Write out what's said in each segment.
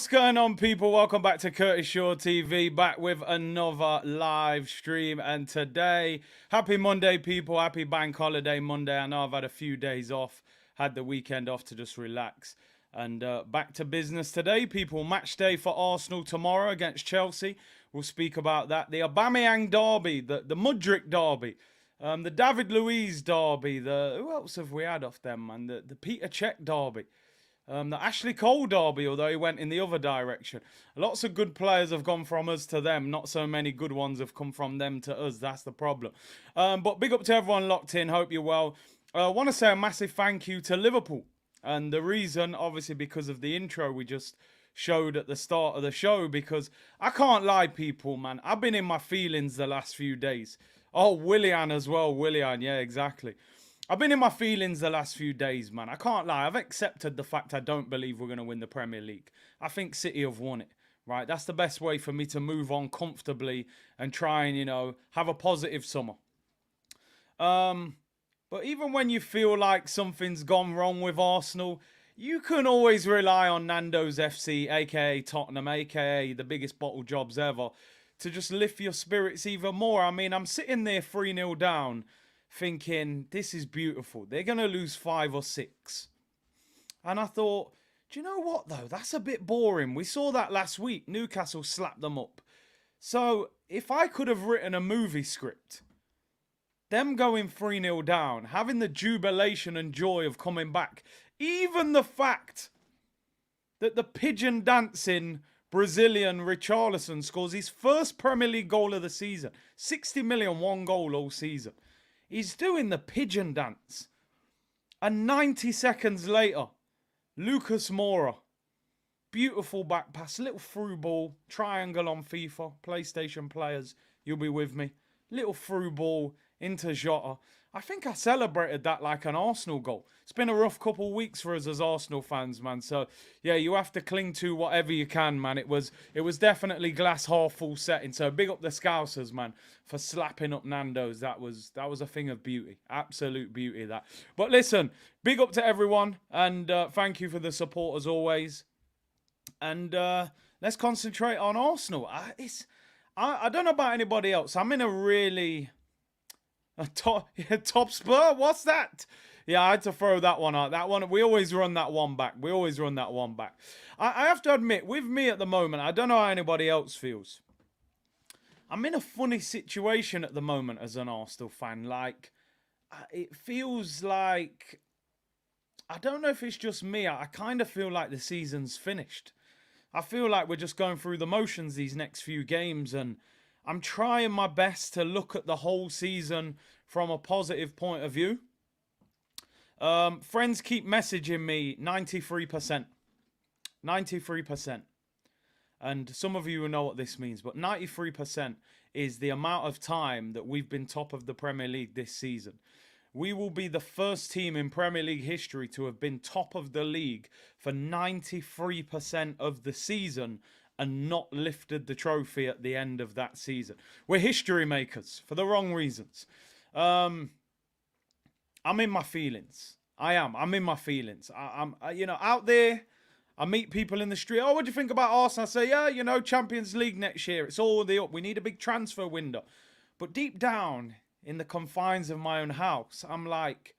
What's going on, people? Welcome back to Curtis Shaw TV, back with another live stream. And today, happy Monday, people. Happy Bank Holiday Monday. I know I've had a few days off, had the weekend off to just relax. And back to business today, people. Match day for Arsenal tomorrow against Chelsea. We'll speak about that. The Aubameyang derby, the Mudryk derby, the David Luiz derby. Who else have we had off them, man? The Peter Cech derby. The Ashley Cole derby, although he went in the other direction. Lots of good players have gone from us to them. Not so many good ones have come from them to us. That's the problem. But big up to everyone locked in. Hope you're well. I want to say a massive thank you to Liverpool. And the reason, obviously, because of the intro we just showed at the start of the show. Because I can't lie, people, man. I've been in my feelings the last few days. Oh, Willian as well. Willian, yeah, exactly. I've been in my feelings the last few days, man. I can't lie. I've accepted the fact I don't believe we're going to win the Premier League. I think City have won it, right? That's the best way for me to move on comfortably and try and, have a positive summer. But even when you feel like something's gone wrong with Arsenal, you can always rely on Nando's FC, a.k.a. Tottenham, a.k.a. the biggest bottle jobs ever, to just lift your spirits even more. I mean, I'm sitting there 3-0 down, thinking, this is beautiful. They're going to lose 5 or 6. And I thought, do you know what, though? That's a bit boring. We saw that last week. Newcastle slapped them up. So if I could have written a movie script, them going 3-0 down, having the jubilation and joy of coming back, even the fact that the pigeon dancing Brazilian Richarlison scores his first Premier League goal of the season. 60 million, one goal all season. He's doing the pigeon dance. And 90 seconds later, Lucas Moura. Beautiful back pass. Little through ball. Triangle on FIFA. PlayStation players, you'll be with me. Little through ball into Jota. I think I celebrated that like an Arsenal goal. It's been a rough couple of weeks for us as Arsenal fans, man. So, yeah, you have to cling to whatever you can, man. It was definitely glass half full setting. So, big up the Scousers, man, for slapping up Nando's. That was a thing of beauty. Absolute beauty, that. But listen, big up to everyone. And thank you for the support as always. And let's concentrate on Arsenal. I don't know about anybody else. I'm in a really... top spur? What's that? Yeah, I had to throw that one out. That one, we always run that one back. I have to admit, with me at the moment, I don't know how anybody else feels. I'm in a funny situation at the moment as an Arsenal fan. Like, it feels like... I don't know if it's just me. I kind of feel like the season's finished. I feel like we're just going through the motions these next few games, and I'm trying my best to look at the whole season from a positive point of view. Friends keep messaging me 93%. 93%. And some of you will know what this means, but 93% is the amount of time that we've been top of the Premier League this season. We will be the first team in Premier League history to have been top of the league for 93% of the season and not lifted the trophy at the end of that season. We're history makers for the wrong reasons. I'm in my feelings. I'm in my feelings. I'm out there. I meet people in the street. Oh, what do you think about Arsenal? I say, yeah, Champions League next year. It's all the up. We need a big transfer window. But deep down in the confines of my own house, I'm like,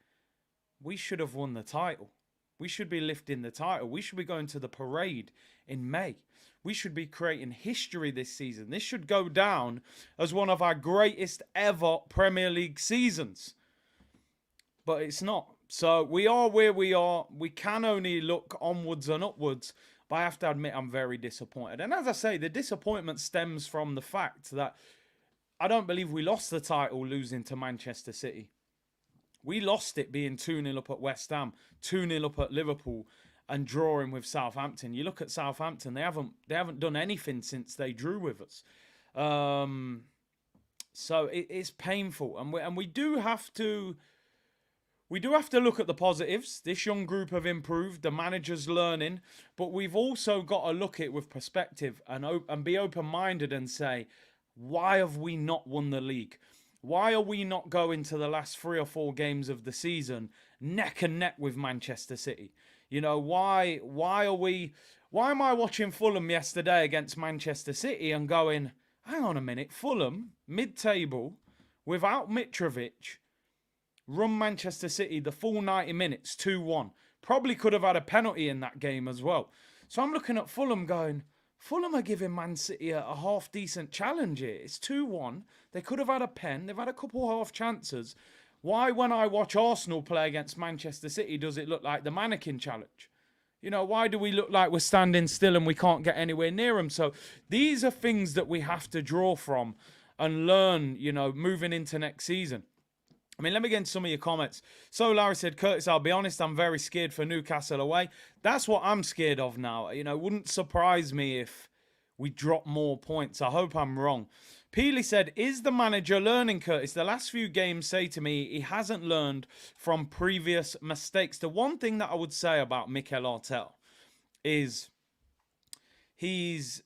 we should have won the title. We should be lifting the title. We should be going to the parade in May. We should be creating history this season. This should go down as one of our greatest ever Premier League seasons. But it's not. So we are where we are. We can only look onwards and upwards. But I have to admit I'm very disappointed. And as I say, the disappointment stems from the fact that I don't believe we lost the title losing to Manchester City. We lost it being 2-0 up at West Ham, 2-0 up at Liverpool, and drawing with Southampton. You look at Southampton; they haven't done anything since they drew with us. So it's painful, and we do have to look at the positives. This young group have improved. The manager's learning, but we've also got to look at it with perspective and be open-minded and say, why have we not won the league? Why are we not going to the last 3 or 4 games of the season neck and neck with Manchester City? Why are we Why am I watching Fulham yesterday against Manchester City and going, hang on a minute, Fulham, mid-table, without Mitrovic, run Manchester City the full 90 minutes, 2-1. Probably could have had a penalty in that game as well. So I'm looking at Fulham going, Fulham are giving Man City a half-decent challenge here. It's 2-1. They could have had a pen. They've had a couple half chances. Why, when I watch Arsenal play against Manchester City, does it look like the mannequin challenge? You know, why do we look like we're standing still and we can't get anywhere near them? So these are things that we have to draw from and learn, you know, moving into next season. I mean, let me get into some of your comments. So Larry said, Curtis, I'll be honest, I'm very scared for Newcastle away. That's what I'm scared of now. You know, it wouldn't surprise me if we drop more points. I hope I'm wrong. Peely said, is the manager learning, Curtis? The last few games say to me he hasn't learned from previous mistakes. The one thing that I would say about Mikel Arteta is he's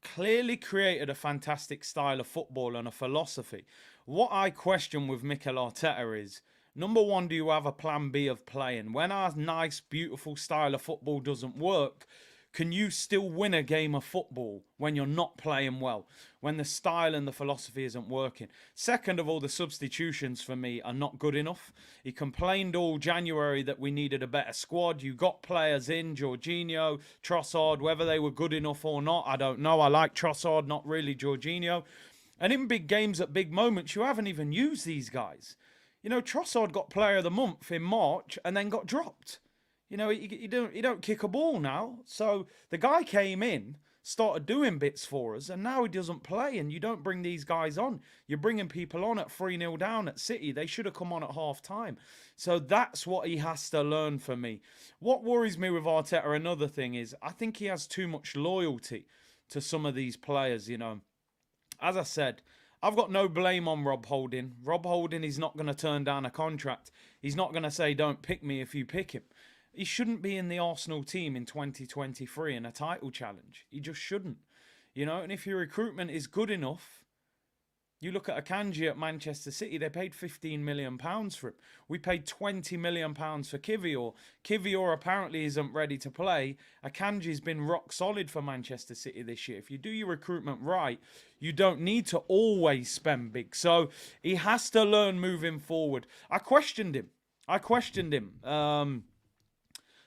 clearly created a fantastic style of football and a philosophy. What I question with Mikel Arteta is, number one, do you have a plan B of playing? When our nice, beautiful style of football doesn't work, can you still win a game of football when you're not playing well? When the style and the philosophy isn't working? Second of all, the substitutions for me are not good enough. He complained all January that we needed a better squad. You got players in, Jorginho, Trossard, whether they were good enough or not, I don't know. I like Trossard, not really Jorginho. And in big games at big moments, you haven't even used these guys. You know, Trossard got Player of the Month in March and then got dropped. You know, he don't kick a ball now. So the guy came in, started doing bits for us, and now he doesn't play, and you don't bring these guys on. You're bringing people on at 3-0 down at City. They should have come on at half-time. So that's what he has to learn for me. What worries me with Arteta, another thing, is I think he has too much loyalty to some of these players, you know. As I said, I've got no blame on Rob Holding. Rob Holding is not going to turn down a contract. He's not going to say, don't pick me if you pick him. He shouldn't be in the Arsenal team in 2023 in a title challenge. He just shouldn't. You know, and if your recruitment is good enough, you look at Akanji at Manchester City, they paid £15 million for him. We paid £20 million for Kivior. Kivior apparently isn't ready to play. Akanji's been rock solid for Manchester City this year. If you do your recruitment right, you don't need to always spend big. So he has to learn moving forward. I questioned him.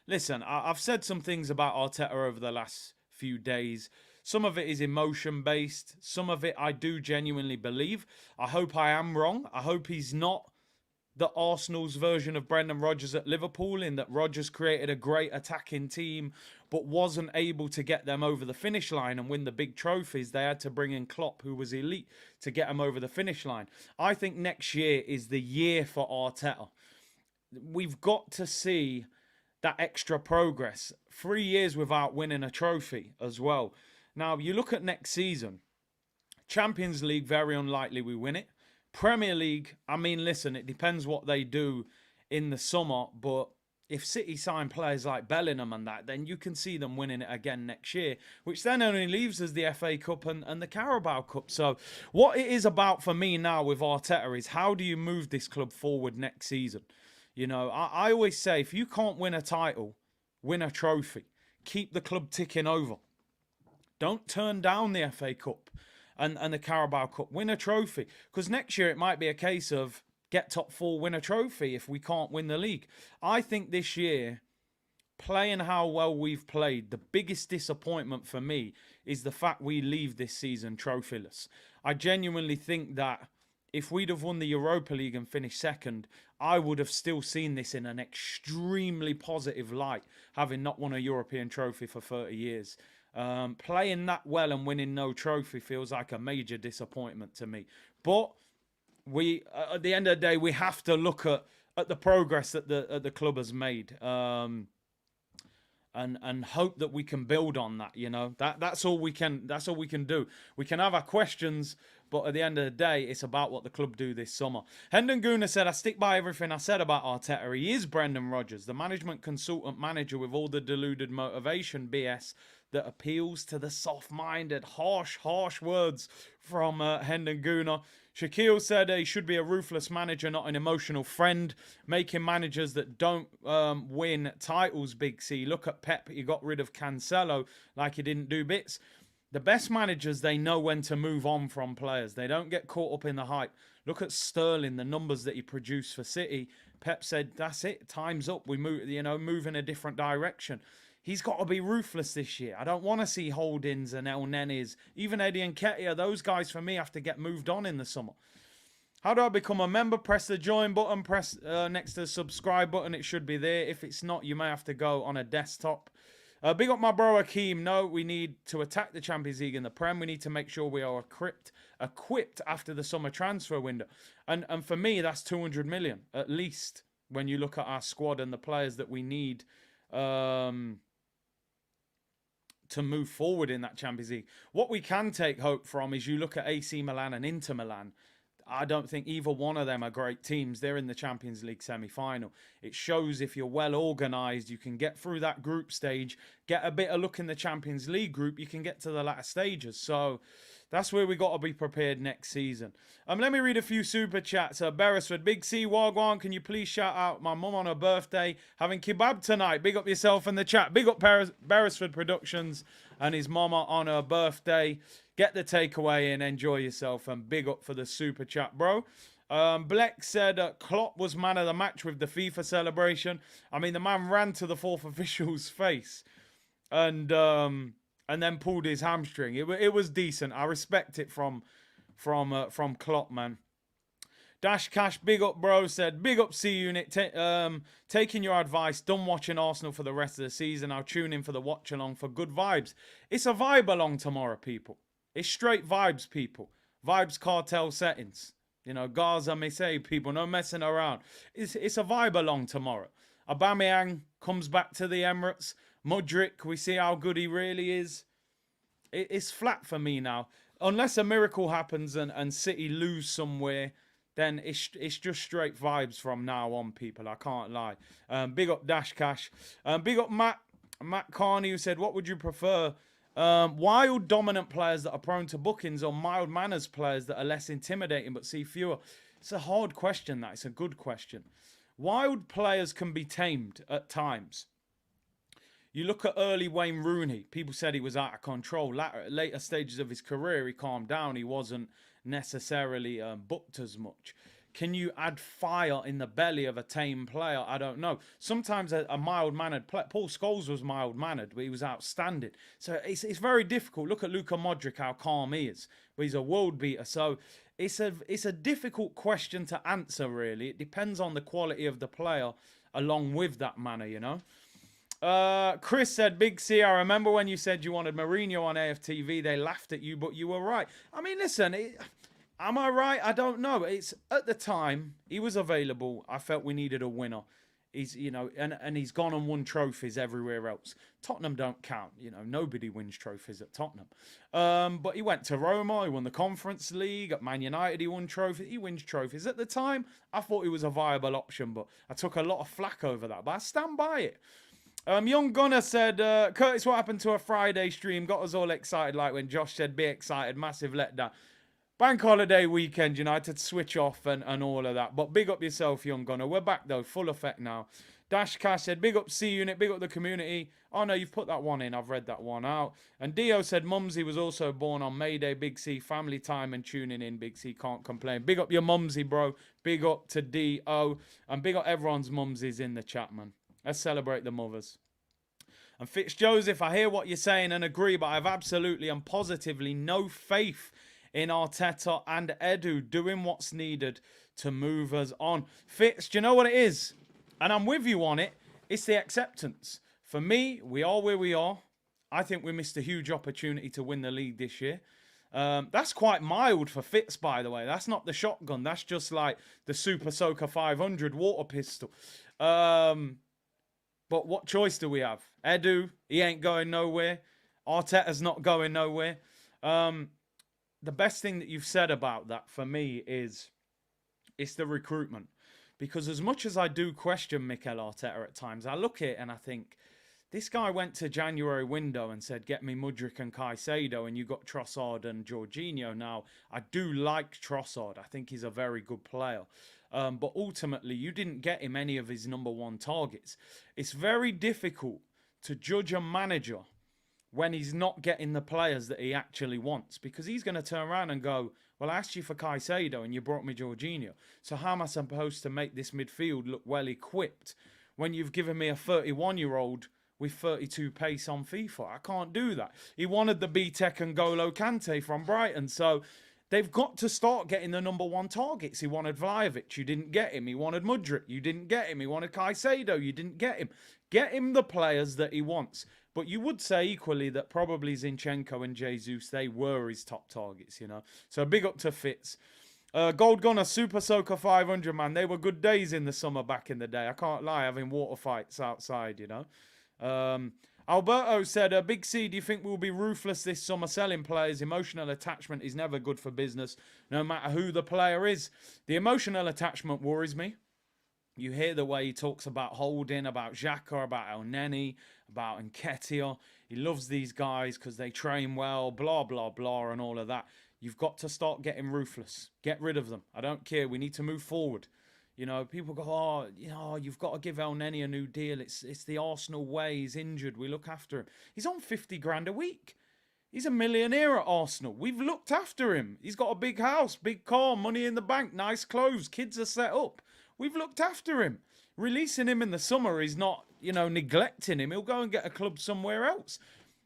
Listen, I've said some things about Arteta over the last few days. Some of it is emotion-based. Some of it I do genuinely believe. I hope I am wrong. I hope he's not the Arsenal's version of Brendan Rodgers at Liverpool, in that Rodgers created a great attacking team but wasn't able to get them over the finish line and win the big trophies. They had to bring in Klopp, who was elite, to get them over the finish line. I think next year is the year for Arteta. We've got to see that extra progress. 3 years without winning a trophy as well. Now, you look at next season. Champions League, very unlikely we win it. Premier League, I mean, listen, it depends what they do in the summer. But if City sign players like Bellingham and that, then you can see them winning it again next year. Which then only leaves us the FA Cup and the Carabao Cup. So what it is about for me now with Arteta is, how do you move this club forward next season? You know, I always say, if you can't win a title, win a trophy. Keep the club ticking over. Don't turn down the FA Cup and the Carabao Cup. Win a trophy. Because next year it might be a case of get top four, win a trophy if we can't win the league. I think this year, playing how well we've played, the biggest disappointment for me is the fact we leave this season trophyless. I genuinely think that if we'd have won the Europa League and finished second, I would have still seen this in an extremely positive light, having not won a European trophy for 30 years. Playing that well and winning no trophy feels like a major disappointment to me. But we, at the end of the day, we have to look at the progress that the club has made. And hope that we can build on that, you know. That's all we can do. We can have our questions, but at the end of the day, it's about what the club do this summer. Hendon Guna said, I stick by everything I said about Arteta. He is Brendan Rodgers, the management consultant manager with all the deluded motivation BS that appeals to the soft-minded. Harsh words from Hendon Guna. Shaquille said he should be a ruthless manager, not an emotional friend. Making managers that don't win titles, Big C. Look at Pep. He got rid of Cancelo like he didn't do bits. The best managers, they know when to move on from players. They don't get caught up in the hype. Look at Sterling, the numbers that he produced for City. Pep said, that's it. Time's up. We move in a different direction. He's got to be ruthless this year. I don't want to see Holdings and El Nenes. Even Eddie and Nketiah, those guys for me have to get moved on in the summer. How do I become a member? Press the join button. Press next to the subscribe button. It should be there. If it's not, you may have to go on a desktop. Big up my bro Akeem. No, we need to attack the Champions League in the Prem. We need to make sure we are equipped after the summer transfer window. And for me, that's 200 million at least when you look at our squad and the players that we need to move forward in that Champions League. What we can take hope from is you look at AC Milan and Inter Milan. I don't think either one of them are great teams. They're in the Champions League semi-final. It shows if you're well organised, you can get through that group stage, get a bit of look in the Champions League group, you can get to the latter stages. So that's where we got to be prepared next season. Let me read a few super chats. Beresford, Big C, Wagwan, can you please shout out my mum on her birthday? Having kebab tonight. Big up yourself in the chat. Big up Beresford Productions and his mama on her birthday. Get the takeaway in, enjoy yourself, and big up for the super chat, bro. Bleck said Klopp was man of the match with the FIFA celebration. I mean, the man ran to the fourth official's face and then pulled his hamstring. It was decent. I respect it from Klopp, man. Dash Cash, big up, bro, said, big up C-Unit, taking your advice, done watching Arsenal for the rest of the season. I'll tune in for the watch-along for good vibes. It's a vibe-along tomorrow, people. It's straight vibes, people. Vibes cartel settings. You know, Gaza may say, people, no messing around. It's a vibe-along tomorrow. Aubameyang comes back to the Emirates. Mudryk, we see how good he really is. It's flat for me now. Unless a miracle happens and City lose somewhere, then it's just straight vibes from now on, people. I can't lie. Big up Dash Cash. Big up Matt Carney, who said, what would you prefer? Wild dominant players that are prone to bookings or mild manners players that are less intimidating but see fewer? It's a hard question, that. It's a good question. Wild players can be tamed at times. You look at early Wayne Rooney. People said he was out of control. Later stages of his career, he calmed down. He wasn't necessarily booked as much. Can you add fire in the belly of a tame player? I don't know. Sometimes a mild-mannered player. Paul Scholes was mild-mannered, but he was outstanding. So it's very difficult. Look at Luka Modric, how calm he is. But he's a world beater. So it's a difficult question to answer, really. It depends on the quality of the player along with that manner, you know. Chris said, Big C, I remember when you said you wanted Mourinho on AFTV. They laughed at you, but you were right. I mean, listen, am I right? I don't know. It's at the time he was available. I felt we needed a winner. He's, you know, and he's gone and won trophies everywhere else. Tottenham don't count. You know, nobody wins trophies at Tottenham. But he went to Roma. He won the Conference League. At Man United, he won trophies. He wins trophies. At the time, I thought he was a viable option, but I took a lot of flack over that. But I stand by it. Young Gunner said, Curtis, what happened to a Friday stream? Got us all excited, like when Josh said, be excited. Massive letdown. Bank holiday weekend, United switch off and all of that. But big up yourself, Young Gunner. We're back, though. Full effect now. Dash Cash said, big up C-Unit, big up the community. Oh, no, you've put that one in. I've read that one out. And Dio said, Mumsy was also born on May Day. Big C, family time and tuning in. Big C, can't complain. Big up your Mumsy, bro. Big up to D.O. And big up everyone's Mumsies in the chat, man. Let's celebrate the mothers. And Fitzjoseph, I hear what you're saying and agree, but I have absolutely and positively no faith in Arteta and Edu doing what's needed to move us on. Fitz, do you know what it is? And I'm with you on it. It's the acceptance. For me, we are where we are. I think we missed a huge opportunity to win the league this year. That's quite mild for Fitz, by the way. That's not the shotgun. That's just like the Super Soaker 500 water pistol. But what choice do we have? Edu, he ain't going nowhere. Arteta's not going nowhere. The best thing that you've said about that for me is it's the recruitment. Because as much as I do question Mikel Arteta at times, I look at it and I think This guy went to January window and said, get me Mudryk and Caicedo, and you got Trossard and Jorginho. Now, I do like Trossard. I think he's a very good player. But ultimately, you didn't get him any of his number one targets. It's very difficult to judge a manager when he's not getting the players that he actually wants, because he's going to turn around and go, well, I asked you for Caicedo and you brought me Jorginho. So how am I supposed to make this midfield look well equipped when you've given me a 31-year-old with 32 pace on FIFA? I can't do that. He wanted the B-Tech and Golo Kante from Brighton. So they've got to start getting the number one targets. He wanted Vlahovic. You didn't get him. He wanted Mudryk. You didn't get him. He wanted Caicedo. You didn't get him. Get him the players that he wants. But you would say equally that probably Zinchenko and Jesus, they were his top targets, you know. So big up to Fitz. Gold Gunner, Super Soaker 500, man. They were good days in the summer back in the day. I can't lie, having water fights outside, you know. Alberto said, Big C, do you think we'll be ruthless this summer selling players? Emotional attachment is never good for business, no matter who the player is. The emotional attachment worries me. You hear the way he talks about Holding, about Xhaka, about El Neni, about Nketiah. He loves these guys because they train well, blah, blah, blah, and all of that. You've got to start getting ruthless. Get rid of them. I don't care. We need to move forward. You know, people go, oh, you know, you've got to give El Neni a new deal. It's the Arsenal way. He's injured. We look after him. He's on 50 grand a week. He's a millionaire at Arsenal. We've looked after him. He's got a big house, big car, money in the bank, nice clothes. Kids are set up. We've looked after him. Releasing him in the summer is not, you know, neglecting him. He'll go and get a club somewhere else.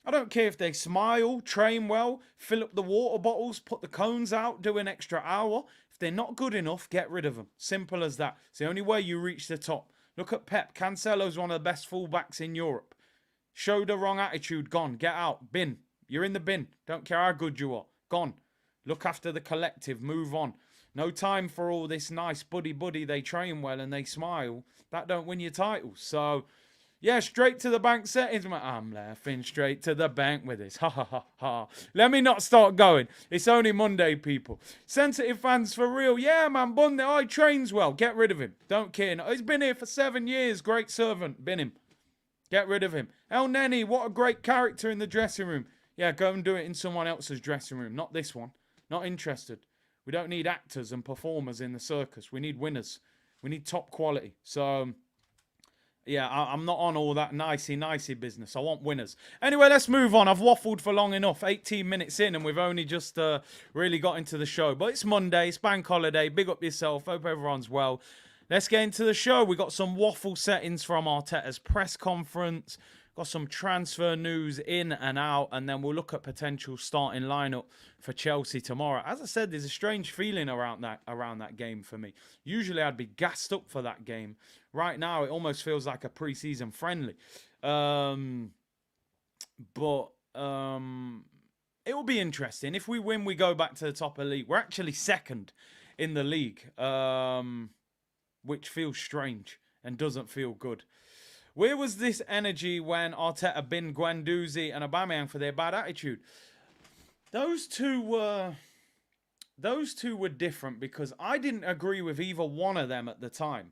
I don't care if they smile, train well, fill up the water bottles, put the cones out, do an extra hour. If they're not good enough, get rid of them. Simple as that. It's the only way you reach the top. Look at Pep. Cancelo's one of the best fullbacks in Europe. Show the wrong attitude. Gone. Get out. Bin. You're in the bin. Don't care how good you are. Gone. Look after the collective. Move on. No time for all this nice buddy. They train well and they smile. That don't win you titles. So, yeah, straight to the bank settings. I'm laughing straight to the bank with this. Ha, ha, ha, ha. Let me not start going. It's only Monday, people. Sensitive fans for real. Yeah, man, Bundy, he trains well. Get rid of him. Don't care. No, he's been here for 7 years. Great servant. Bin him. Get rid of him. El Neni, what a great character in the dressing room. Yeah, go and do it in someone else's dressing room. Not this one. Not interested. We don't need actors and performers in the circus. We need winners. We need top quality. So, yeah, I'm not on all that nicey business. I want winners. Anyway, let's move on. I've waffled for long enough. 18 minutes in and we've only just really got into the show. But it's Monday. It's bank holiday. Big up yourself. Hope everyone's well. Let's get into the show. We got some waffle settings from Arteta's press conference. Got some transfer news in and out, and then we'll look at potential starting lineup for Chelsea tomorrow. As I said, there's a strange feeling around that game for me. Usually I'd be gassed up for that game. Right now, it almost feels like a pre-season friendly. But it will be interesting. If we win, we go back to the top of the league. We're actually second in the league, which feels strange and doesn't feel good. Where was this energy when Arteta binned Guendouzi and Aubameyang for their bad attitude? Those two were different because I didn't agree with either one of them at the time.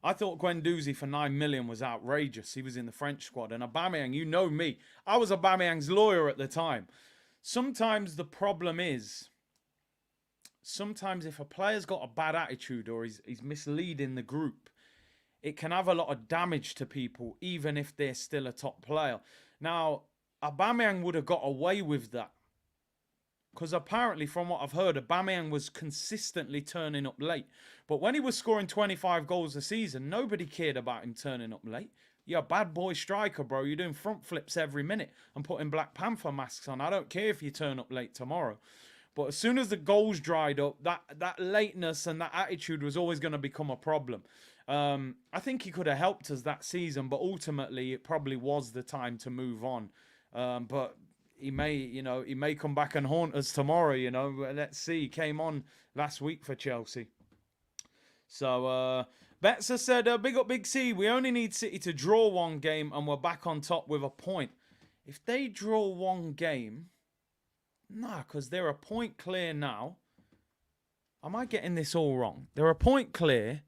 I thought Guendouzi for 9 million was outrageous. He was in the French squad. And Aubameyang, you know me. I was Aubameyang's lawyer at the time. Sometimes the problem is, sometimes if a player's got a bad attitude or he's misleading the group, it can have a lot of damage to people, even if they're still a top player. Now, Aubameyang would have got away with that. Because apparently, from what I've heard, Aubameyang was consistently turning up late. But when he was scoring 25 goals a season, nobody cared about him turning up late. You're a bad boy striker, bro. You're doing front flips every minute and putting Black Panther masks on. I don't care if you turn up late tomorrow. But as soon as the goals dried up, that lateness and that attitude was always going to become a problem. I think he could have helped us that season, but ultimately it probably was the time to move on. But he may come back and haunt us tomorrow, you know. Let's see. He came on last week for Chelsea. So, Betzer said, big up Big C. We only need City to draw one game and we're back on top with a point. If they draw one game, nah, because they're a point clear now. Am I getting this all wrong? They're a point clear.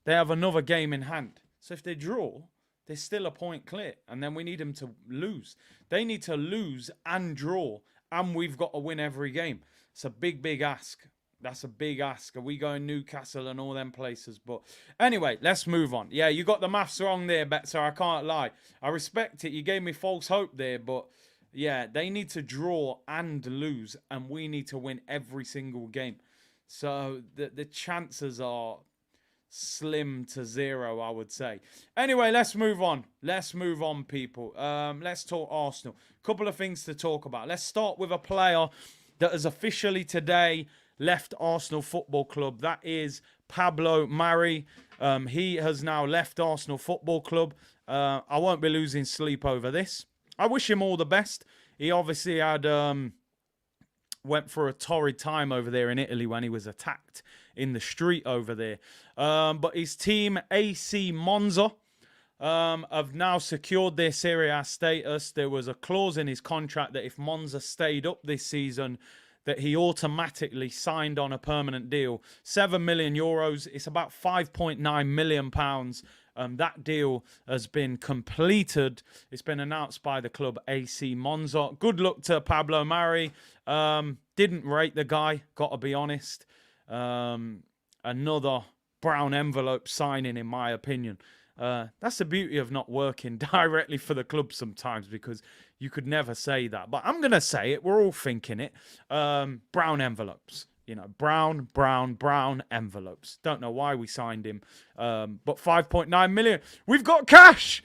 They have another game in hand. So if they draw, they're still a point clear. And then we need them to lose. They need to lose and draw, and we've got to win every game. It's a big, big ask. That's a big ask. Are we going Newcastle and all them places? But anyway, let's move on. Yeah, you got the maths wrong there, Betzer. I can't lie. I respect it. You gave me false hope there, but yeah, they need to draw and lose, and we need to win every single game. So the chances are slim to zero, I would say. Anyway, let's move on. Let's move on, people. Let's talk Arsenal. Couple of things to talk about. Let's start with a player that has officially today left Arsenal Football Club. That is Pablo Mari. He has now left Arsenal Football Club. I won't be losing sleep over this. I wish him all the best. He obviously had went for a torrid time over there in Italy when he was attacked in the street over there. But his team, AC Monza, have now secured their Serie A status. There was a clause in his contract that if Monza stayed up this season, that he automatically signed on a permanent deal. 7 million euros. It's about 5.9 million pounds. That deal has been completed. It's been announced by the club AC Monza. Good luck to Pablo Mari. Didn't rate the guy, got to be honest. Another brown envelope signing, in my opinion. That's the beauty of not working directly for the club sometimes, because you could never say that. But I'm going to say it. We're all thinking it. Brown envelopes. You know, brown envelopes. Don't know why we signed him. But 5.9 million. We've got cash.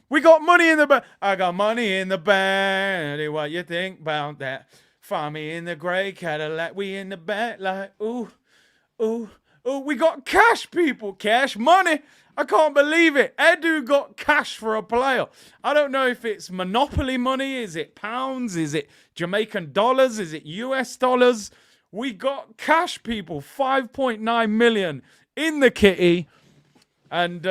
We got money in the bank. I got money in the bank. What you think about that? Find me in the grey Cadillac. We in the bank like, ooh, ooh, ooh. We got cash, people. Cash money. I can't believe it. Edu got cash for a player. I don't know if it's Monopoly money. Is it pounds? Is it Jamaican dollars? Is it US dollars? We got cash, people. 5.9 million in the kitty. And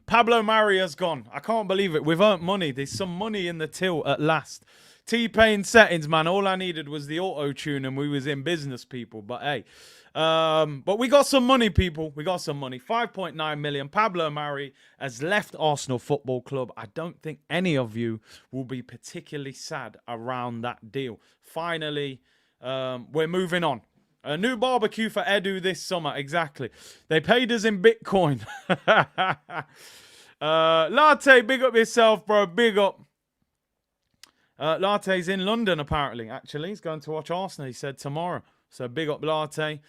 Pablo Mari has gone. I can't believe it. We've earned money. There's some money in the till at last. T-Pain settings, man. All I needed was the auto-tune and we was in business, people. But hey. But we got some money, people. We got some money. 5.9 million. Pablo Mari has left Arsenal Football Club. I don't think any of you will be particularly sad around that deal. Finally, we're moving on. A new barbecue for Edu this summer. Exactly. They paid us in Bitcoin. Latte, big up yourself, bro. Big up. Latte's in London, apparently. Actually, he's going to watch Arsenal, he said, tomorrow. So big up Latte.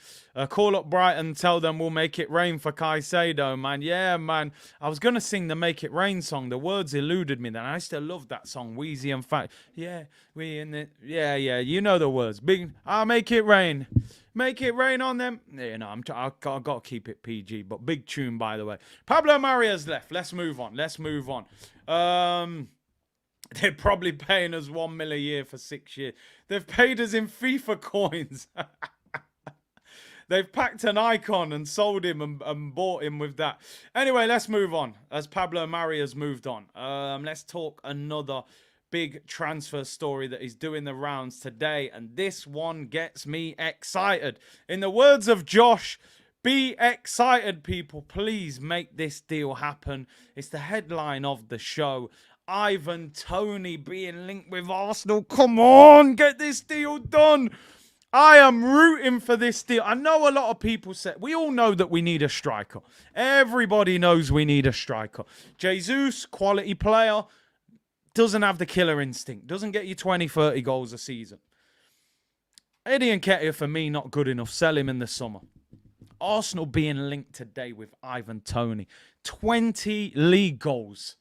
Call up Brighton, tell them we'll make it rain for Caicedo, man. Yeah, man. I was going to sing the Make It Rain song. The words eluded me then. I still love that song, Wheezy and Fat. Yeah, we in it. Yeah, you know the words. Big, I'll make it rain. Make it rain on them. Yeah, no, I've got to keep it PG, but big tune, by the way. Pablo Mari has left. Let's move on. They're probably paying us 1 million a year for 6 years. They've paid us in FIFA coins. They've packed an icon and sold him and bought him with that. Anyway, let's move on. As Pablo Mari has moved on. Let's talk another big transfer story that is doing the rounds today. And this one gets me excited. In the words of Josh, be excited, people. Please make this deal happen. It's the headline of the show. Toney being linked with Arsenal. Come on, get this deal done. I am rooting for this deal. I know a lot of people say, we all know that we need a striker. Everybody knows we need a striker. Jesus, quality player, doesn't have the killer instinct. Doesn't get you 20, 30 goals a season. Eddie Nketiah, for me, not good enough. Sell him in the summer. Arsenal being linked today with Toney. 20 league goals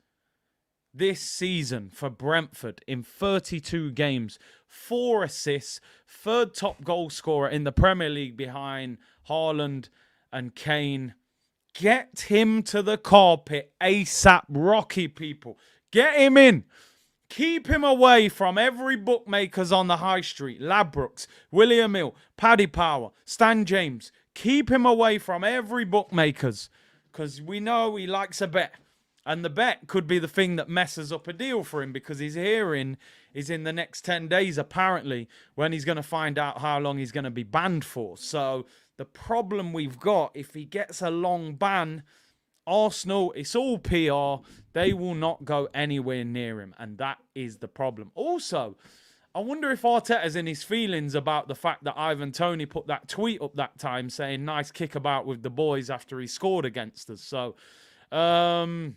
this season for Brentford in 32 games. 4 assists. 3rd top goal scorer in the Premier League behind Haaland and Kane. Get him to the carpet ASAP, Rocky, people. Get him in. Keep him away from every bookmakers on the high street. Ladbrokes, William Hill, Paddy Power, Stan James. Keep him away from every bookmakers, because we know he likes a bet. And the bet could be the thing that messes up a deal for him, because his hearing is in the next 10 days, apparently, when he's going to find out how long he's going to be banned for. So the problem we've got, if he gets a long ban, Arsenal, it's all PR. They will not go anywhere near him, and that is the problem. Also, I wonder if Arteta's in his feelings about the fact that Ivan Toney put that tweet up that time saying nice kickabout with the boys after he scored against us. So, yeah,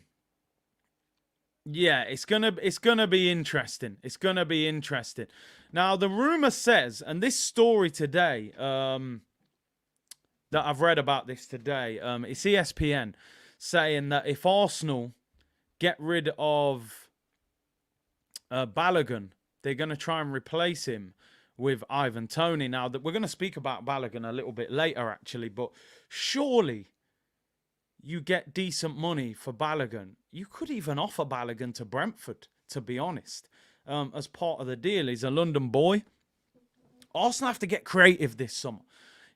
it's gonna be interesting. It's gonna be interesting. Now, the rumor says, and this story today, that I've read about this today, it's ESPN saying that if Arsenal get rid of Balogun, they're going to try and replace him with Ivan Toney. Now, that we're going to speak about Balogun a little bit later, actually, but surely you get decent money for Balogun. You could even offer Balogun to Brentford, to be honest, as part of the deal. He's a London boy. Arsenal have to get creative this summer.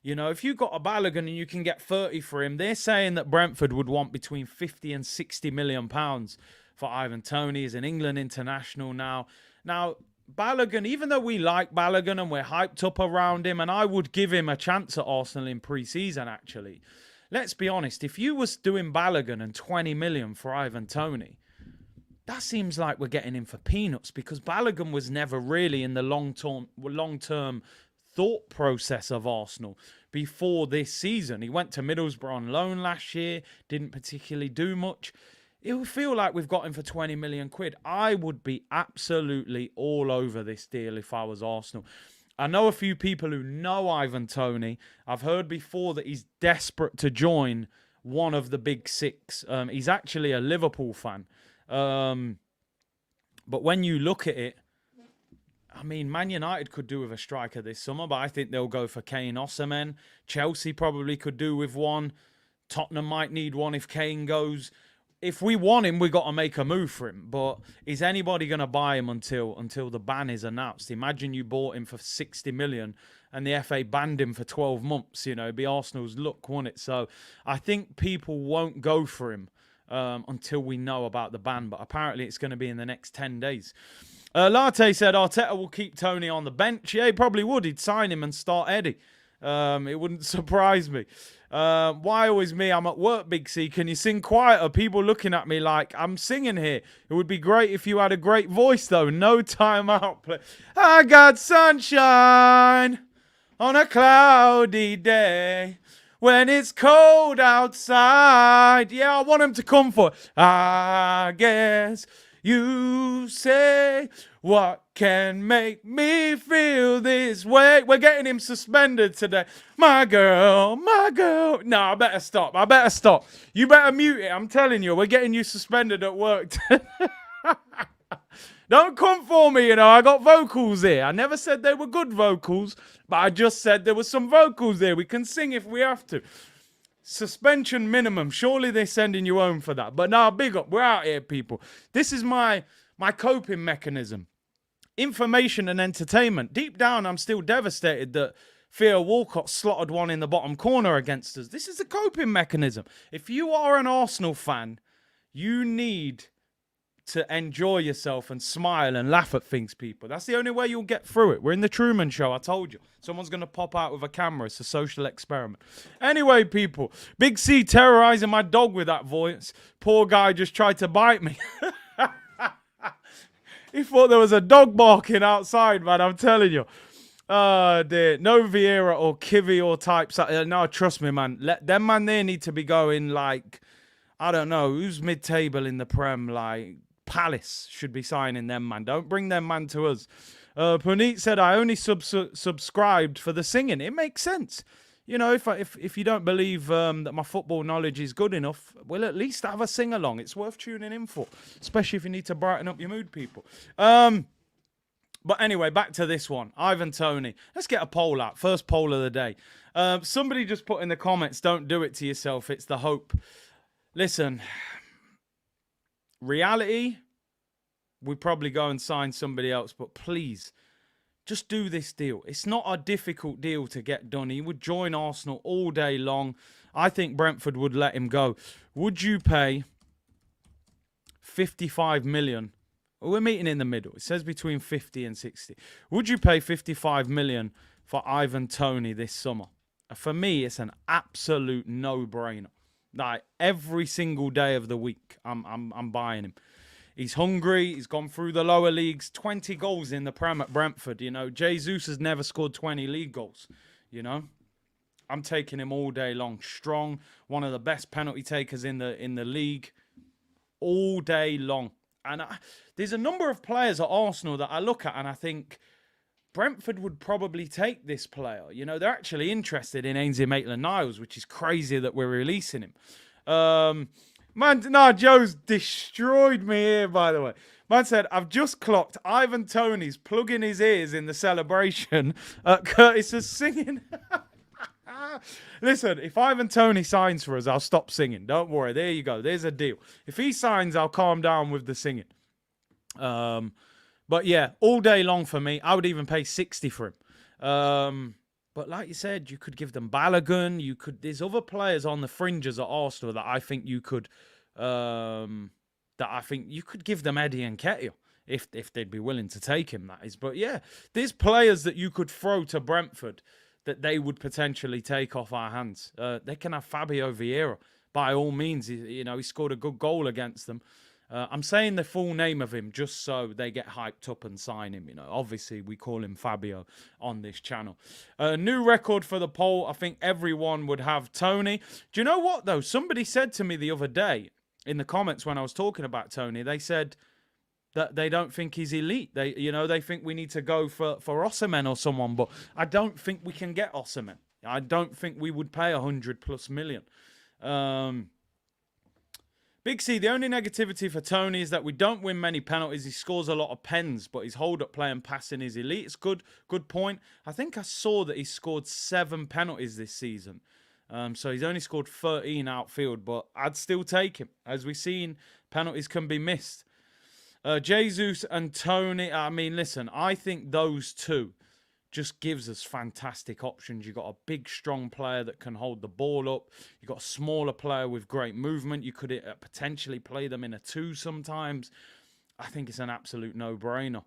You know, if you got a Balogun and you can get 30 for him, they're saying that Brentford would want between 50 and 60 million pounds for Ivan Toney. He's an England international now. Now, Balogun, even though we like Balogun and we're hyped up around him, and I would give him a chance at Arsenal in pre-season, actually. Let's be honest, if you was doing Balogun and 20 million for Ivan Toney, that seems like we're getting him for peanuts, because Balogun was never really in the long-term thought process of Arsenal before this season. He went to Middlesbrough on loan last year, didn't particularly do much. It would feel like we've got him for 20 million quid. I would be absolutely all over this deal if I was Arsenal. I know a few people who know Ivan Toney. I've heard before that he's desperate to join one of the big six. He's actually a Liverpool fan. But when you look at it, I mean, Man United could do with a striker this summer, but I think they'll go for Kane Osimhen. Chelsea probably could do with one. Tottenham might need one if Kane goes. If we want him, we got to make a move for him. But is anybody going to buy him until the ban is announced? Imagine you bought him for 60 million and the FA banned him for 12 months. You know, it'd be Arsenal's luck, wouldn't it? So I think people won't go for him until we know about the ban. But apparently it's going to be in the next 10 days. Latte said Arteta will keep Toney on the bench. Yeah, he probably would. He'd sign him and start Eddie. It wouldn't surprise me. Why always me? I'm at work, Big C. Can you sing quieter? People looking at me like I'm singing here. It would be great if you had a great voice, though. No time out. I got sunshine on a cloudy day when it's cold outside. Yeah, I want him to come for it. I guess you say, what can make me feel this way? We're getting him suspended today. My girl, my girl. No, I better stop. You better mute it. I'm telling you, we're getting you suspended at work. Don't come for me, you know. I got vocals here. I never said they were good vocals, but I just said there were some vocals there. We can sing if we have to. Suspension minimum. Surely they're sending you home for that. But now, big up. We're out here, people. This is my coping mechanism. Information and entertainment. Deep down, I'm still devastated that Theo Walcott slotted one in the bottom corner against us. This is a coping mechanism. If you are an Arsenal fan, you need to enjoy yourself and smile and laugh at things, people. That's the only way you'll get through it. We're in the Truman Show, I told you. Someone's going to pop out with a camera. It's a social experiment. Anyway, people, Big C terrorizing my dog with that voice. Poor guy just tried to bite me. He thought there was a dog barking outside, man, I'm telling you. Oh, dear. No Vieira or Kivy or types. No, trust me, man. Them man there need to be going like, I don't know, who's mid-table in the Prem, like Palace should be signing them, man. Don't bring them, man, to us. Puneet said, I only subscribed for the singing. It makes sense. You know, if you don't believe that my football knowledge is good enough, we'll at least have a sing-along. It's worth tuning in for, especially if you need to brighten up your mood, people. But anyway, back to this one. Ivan Toney. Let's get a poll out. First poll of the day. Somebody just put in the comments, don't do it to yourself. It's the hope. Listen, reality, we'd probably go and sign somebody else, but please, just do this deal. It's not a difficult deal to get done. He would join Arsenal all day long. I think Brentford would let him go. Would you pay 55 million? We're meeting in the middle. It says between 50 and 60. Would you pay 55 million for Ivan Toney this summer? For me, it's an absolute no-brainer. Like every single day of the week, I'm buying him. He's hungry. He's gone through the lower leagues. 20 goals in the Prem at Brentford. You know, Jesus has never scored 20 league goals. You know, I'm taking him all day long. Strong, one of the best penalty takers in the league, all day long. And there's a number of players at Arsenal that I look at and I think Brentford would probably take this player. You know, they're actually interested in Ainsley Maitland-Niles, which is crazy that we're releasing him. Joe's destroyed me here, by the way. Man said, I've just clocked Ivan Toney's plugging his ears in the celebration at Curtis's singing. Listen, if Ivan Toney signs for us, I'll stop singing. Don't worry. There you go. There's a deal. If he signs, I'll calm down with the singing. But yeah, all day long for me. I would even pay 60 for him. But like you said, you could give them Balogun. There's other players on the fringes at Arsenal that I think you could give them Eddie and Nketiah if they'd be willing to take him, that is. But yeah, there's players that you could throw to Brentford that they would potentially take off our hands. They can have Fabio Vieira. By all means, he scored a good goal against them. I'm saying the full name of him just so they get hyped up and sign him. You know, obviously we call him Fabio on this channel. New record for the poll. I think everyone would have Toney. Do you know what though? Somebody said to me the other day in the comments when I was talking about Toney, they said that they don't think he's elite. They think we need to go for Osimhen or someone, but I don't think we can get Osimhen. I don't think we would pay 100+ million. Big C, the only negativity for Toney is that we don't win many penalties. He scores a lot of pens, but his hold-up play and passing is elite. It's good point. I think I saw that he scored 7 penalties this season. So he's only scored 13 outfield, but I'd still take him. As we've seen, penalties can be missed. Jesus and Toney, I mean, listen, I think those two just gives us fantastic options. You've got a big, strong player that can hold the ball up. You've got a smaller player with great movement. You could potentially play them in a 2 sometimes. I think it's an absolute no-brainer.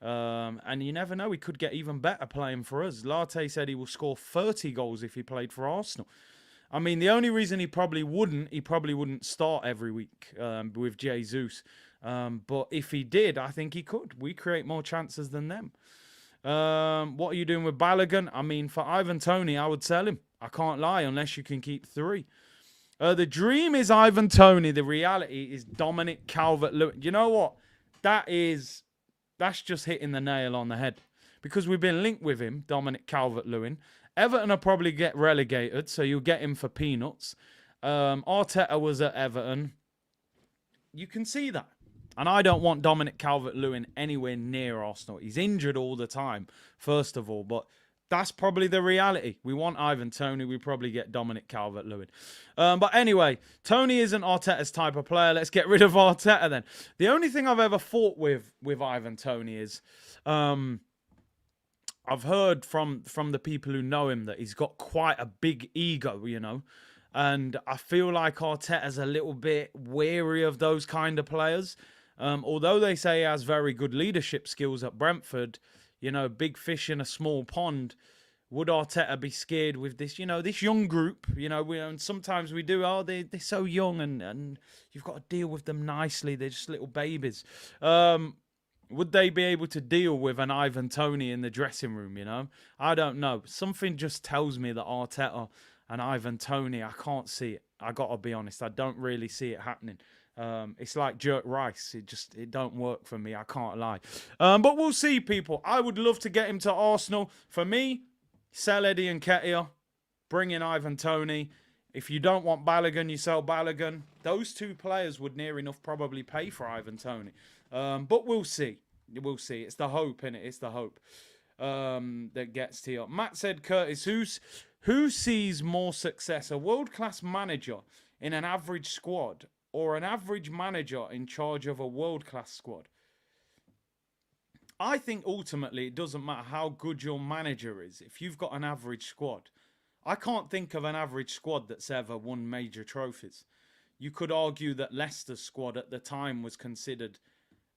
And you never know, he could get even better playing for us. Latte said he will score 30 goals if he played for Arsenal. I mean, the only reason he probably wouldn't start every week with Jesus. But if he did, I think he could. We create more chances than them. What are you doing with Balogun? I mean, for Ivan Toney, I would sell him. I can't lie, unless you can keep 3. The dream is Ivan Toney. The reality is Dominic Calvert-Lewin. You know what? That's just hitting the nail on the head. Because we've been linked with him, Dominic Calvert-Lewin. Everton will probably get relegated, so you'll get him for peanuts. Arteta was at Everton. You can see that. And I don't want Dominic Calvert-Lewin anywhere near Arsenal. He's injured all the time, first of all. But that's probably the reality. We want Ivan Toney. We probably get Dominic Calvert-Lewin. But anyway, Toney isn't Arteta's type of player. Let's get rid of Arteta then. The only thing I've ever fought with Ivan Toney is... I've heard from the people who know him that he's got quite a big ego, you know. And I feel like Arteta's a little bit wary of those kind of players. Although they say he has very good leadership skills at Brentford, you know, big fish in a small pond. Would Arteta be scared with this, you know, this young group? You know, and sometimes we do, they're so young and you've got to deal with them nicely. They're just little babies. Would they be able to deal with an Ivan Toney in the dressing room, you know? I don't know. Something just tells me that Arteta and Ivan Toney, I can't see it. I got to be honest. I don't really see it happening. It's like jerk rice. It don't work for me. I can't lie. But we'll see, people. I would love to get him to Arsenal. For me, sell Eddie and Nketiah. Bring in Ivan Toney. If you don't want Balogun, you sell Balogun. Those 2 players would near enough probably pay for Ivan Toney. But we'll see. We'll see. It's the hope, innit? It's the hope that gets to you. Matt said, Curtis, who sees more success? A world-class manager in an average squad or an average manager in charge of a world-class squad? I think ultimately it doesn't matter how good your manager is. If you've got an average squad, I can't think of an average squad that's ever won major trophies. You could argue that Leicester's squad at the time was considered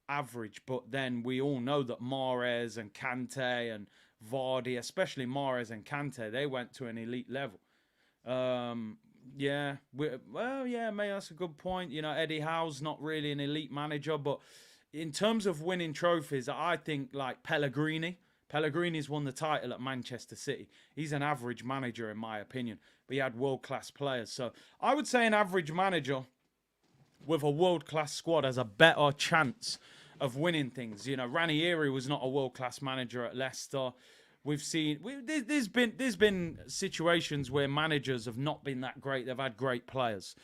average, but then we all know that Mahrez and Kante and Vardy, especially Mahrez and Kante, they went to an elite level. Yeah, well, yeah, maybe that's a good point. You know, Eddie Howe's not really an elite manager, but in terms of winning trophies, I think like Pellegrini. Pellegrini's won the title at Manchester City. He's an average manager, in my opinion, but he had world class players. So I would say an average manager with a world class squad has a better chance of winning things. You know, Ranieri was not a world class manager at Leicester. We've seen there's been situations where managers have not been that great. They've had great players.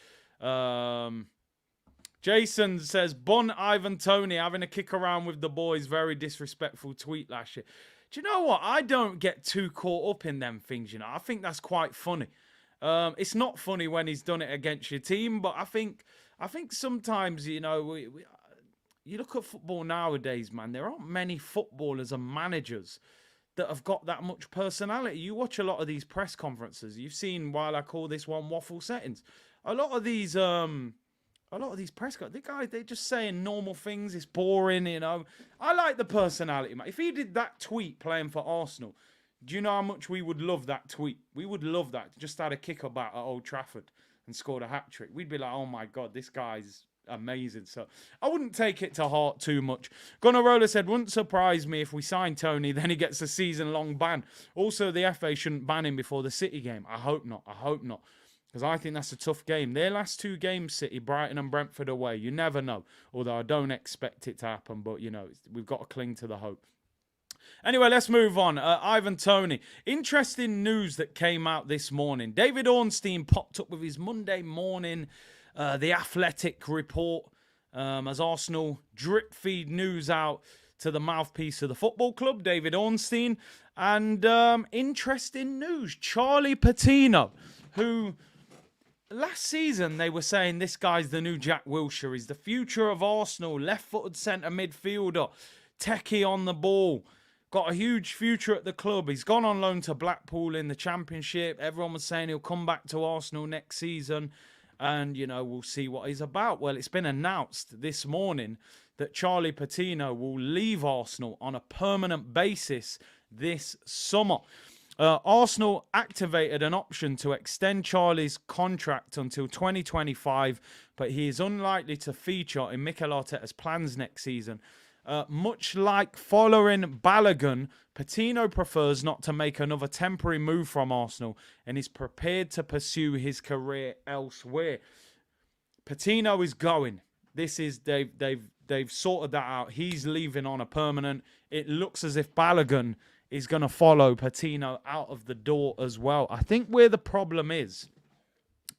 Jason says, Bun Ivan Toney having a kick around with the boys. Very disrespectful tweet last year. Do you know what? I don't get too caught up in them things, you know. I think that's quite funny. It's not funny when he's done it against your team, but I think sometimes, you know, you look at football nowadays, man, there aren't many footballers and managers that have got that much personality. You watch a lot of these press conferences. You've seen, while I call this one waffle settings, a lot of these press guys, they're just saying normal things. It's boring, you know. I like the personality, man. If he did that tweet playing for Arsenal, do you know how much we would love that tweet? We would love that. Just had a kick about at Old Trafford and scored a hat-trick. We'd be like, oh my God, this guy's amazing. So I wouldn't take it to heart too much. Gunnarola said, wouldn't surprise me if we sign Toney, then he gets a season-long ban. Also, the FA shouldn't ban him before the City game. I hope not. I hope not. Because I think that's a tough game. Their last two games, City, Brighton and Brentford away. You never know. Although I don't expect it to happen. But, you know, we've got to cling to the hope. Anyway, let's move on. Ivan Toney. Interesting news that came out this morning. David Ornstein popped up with his Monday morning The Athletic report as Arsenal drip feed news out to the mouthpiece of the football club, David Ornstein. And interesting news. Charlie Patino, who last season they were saying this guy's the new Jack Wilshere. He's the future of Arsenal. Left-footed centre midfielder. Techie on the ball. Got a huge future at the club. He's gone on loan to Blackpool in the Championship. Everyone was saying he'll come back to Arsenal next season. And, you know, we'll see what he's about. Well, it's been announced this morning that Charlie Patino will leave Arsenal on a permanent basis this summer. Arsenal activated an option to extend Charlie's contract until 2025, but he is unlikely to feature in Mikel Arteta's plans next season. Much like following Balogun, Patino prefers not to make another temporary move from Arsenal and is prepared to pursue his career elsewhere. Patino is going. They've sorted that out. He's leaving on a permanent. It looks as if Balogun is going to follow Patino out of the door as well. I think where the problem is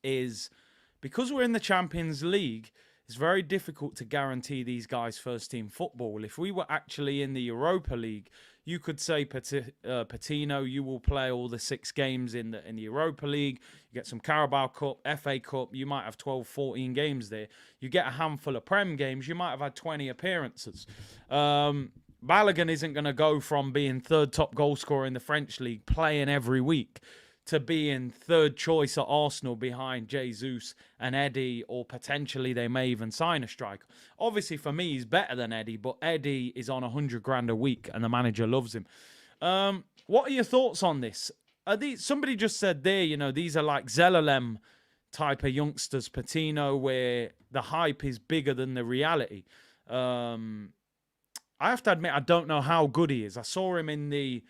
because we're in the Champions League, it's very difficult to guarantee these guys first-team football. If we were actually in the Europa League, you could say, Patino, you will play all the 6 games in the Europa League. You get some Carabao Cup, FA Cup. You might have 12, 14 games there. You get a handful of Prem games. You might have had 20 appearances. Balogun isn't going to go from being third top goal scorer in the French League, playing every week, to being third choice at Arsenal behind Jesus and Eddie, or potentially they may even sign a striker. Obviously, for me, he's better than Eddie, but Eddie is on 100 grand a week and the manager loves him. What are your thoughts on this? Somebody just said there, you know, these are like Zelalem type of youngsters, Patino, where the hype is bigger than the reality. I have to admit, I don't know how good he is. I saw him in the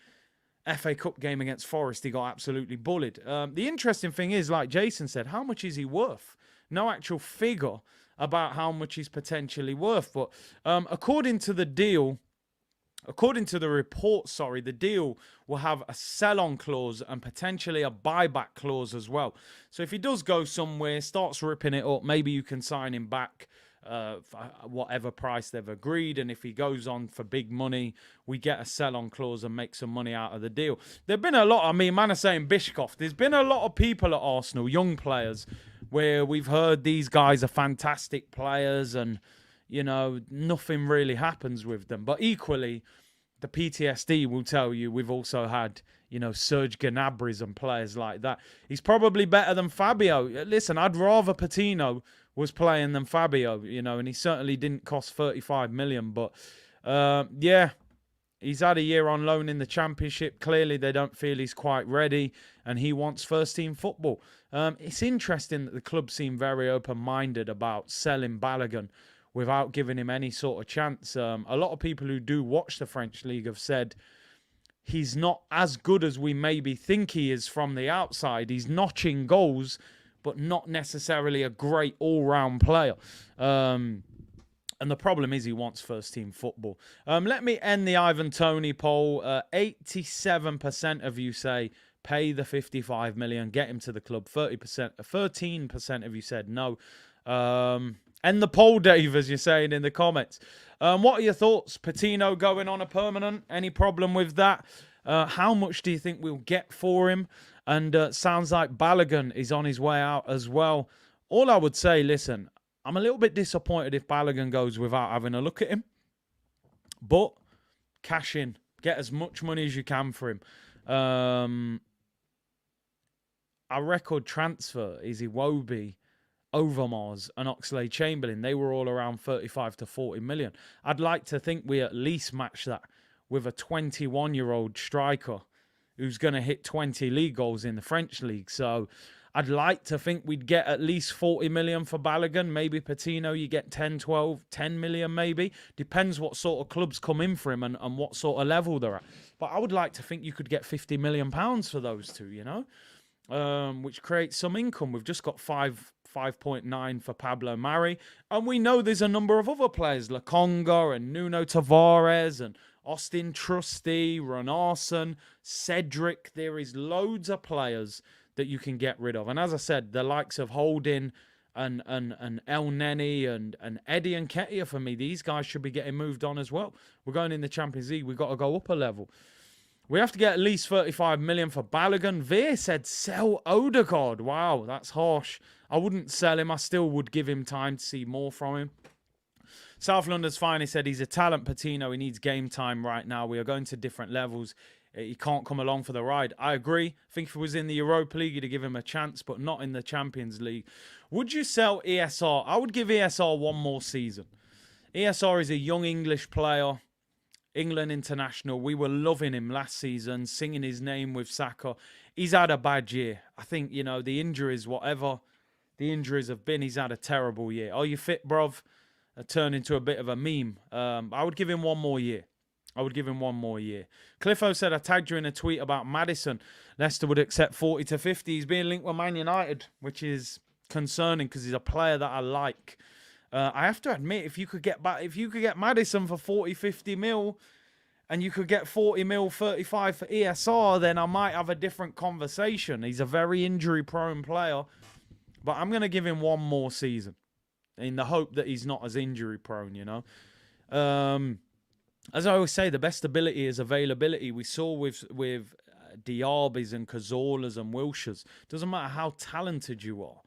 FA Cup game against Forest. He got absolutely bullied. The interesting thing is, like Jason said, how much is he worth? No actual figure about how much he's potentially worth. But according to the report, the deal will have a sell-on clause and potentially a buyback clause as well. So if he does go somewhere, starts ripping it up, maybe you can sign him back for whatever price they've agreed, and if he goes on for big money, we get a sell-on clause and make some money out of the deal. There've been a lot, man are saying Bishkov, there's been a lot of people at Arsenal, young players, where we've heard these guys are fantastic players and, you know, nothing really happens with them. But equally, the PTSD will tell you we've also had, you know, Serge Gnabry's and players like that. He's probably better than Fabio. Listen, I'd rather Patino was playing than Fabio, you know, and he certainly didn't cost 35 million. But, yeah, he's had a year on loan in the Championship. Clearly, they don't feel he's quite ready, and he wants first-team football. It's interesting that the club seem very open-minded about selling Balogun without giving him any sort of chance. A lot of people who do watch the French League have said he's not as good as we maybe think he is from the outside. He's notching goals, but not necessarily a great all-round player. And the problem is he wants first-team football. Let me end the Ivan Toney poll. 87% of you say pay the 55 million, get him to the club. 13% of you said no. End the poll, Dave, as you're saying in the comments. What are your thoughts? Patino going on a permanent? Any problem with that? How much do you think we'll get for him? And sounds like Balogun is on his way out as well. All I would say, listen, I'm a little bit disappointed if Balogun goes without having a look at him. But cash in. Get as much money as you can for him. Our record transfer is Iwobi, Overmars and Oxlade-Chamberlain. They were all around 35 to 40 million. I'd like to think we at least match that with a 21-year-old striker who's going to hit 20 league goals in the French league. So I'd like to think we'd get at least 40 million for Balogun. Maybe Patino, you get 10, 12, 10 million maybe. Depends what sort of clubs come in for him and what sort of level they're at. But I would like to think you could get 50 million pounds for those two, you know, which creates some income. We've just got 5.9 for Pablo Mari. And we know there's a number of other players, Lakonga and Nuno Tavares and Austin Trusty, Runarsson, Cedric. There is loads of players that you can get rid of. And as I said, the likes of Holding and El Neni and Eddie and Ketia, for me, these guys should be getting moved on as well. We're going in the Champions League. We've got to go up a level. We have to get at least 35 million for Balogun. Veer said sell Odegaard. Wow, that's harsh. I wouldn't sell him. I still would give him time to see more from him. South London's finally said he's a talent, Patino. He needs game time right now. We are going to different levels. He can't come along for the ride. I agree. I think if it was in the Europa League, you'd give him a chance, but not in the Champions League. Would you sell ESR? I would give ESR one more season. ESR is a young English player. England international. We were loving him last season, singing his name with Saka. He's had a bad year. I think, you know, the injuries, whatever the injuries have been, he's had a terrible year. Are you fit, bruv? Turned into a bit of a meme. I would give him one more year. I would give him one more year. Cliffo said, I tagged you in a tweet about Maddison. Leicester would accept 40 to 50. He's being linked with Man United, which is concerning because he's a player that I like. I have to admit, if you could get Maddison for 40, 50 mil, and you could get 40 mil, 35 for ESR, then I might have a different conversation. He's a very injury-prone player, but I'm going to give him one more season in the hope that he's not as injury-prone, you know. As I always say, the best ability is availability. We saw with Diabys and Cazolas and Wilshires. Doesn't matter how talented you are.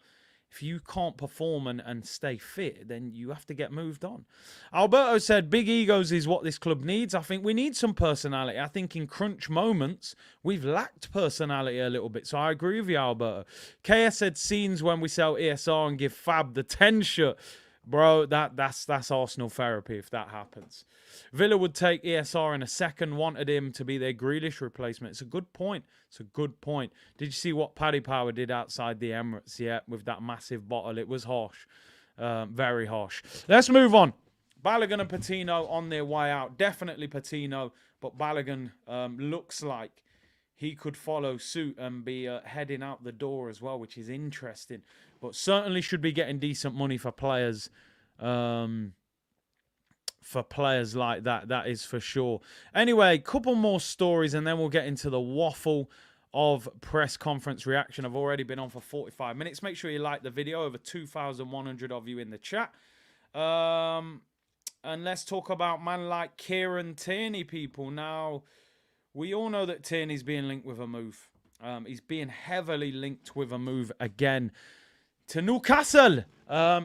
If you can't perform and stay fit, then you have to get moved on. Alberto said, big egos is what this club needs. I think we need some personality. I think in crunch moments, we've lacked personality a little bit. So I agree with you, Alberto. KS said, scenes when we sell ESR and give Fab the 10 shirt. Bro, that's Arsenal therapy if that happens. Villa would take ESR in a second, wanted him to be their Grealish replacement. It's a good point. It's a good point. Did you see what Paddy Power did outside the Emirates? Yeah, with that massive bottle. It was harsh. Very harsh. Let's move on. Balogun and Patino on their way out. Definitely Patino, but Balogun looks like he could follow suit and be heading out the door as well, which is interesting. But certainly should be getting decent money for players. For players like that, that is for sure. Anyway, couple more stories and then we'll get into the waffle of press conference reaction. I've already been on for 45 minutes. Make sure you like the video. Over 2,100 of you in the chat. And let's talk about man like Kieran Tierney, people. Now, we all know that Tierney's being linked with a move. He's being heavily linked with a move again to Newcastle.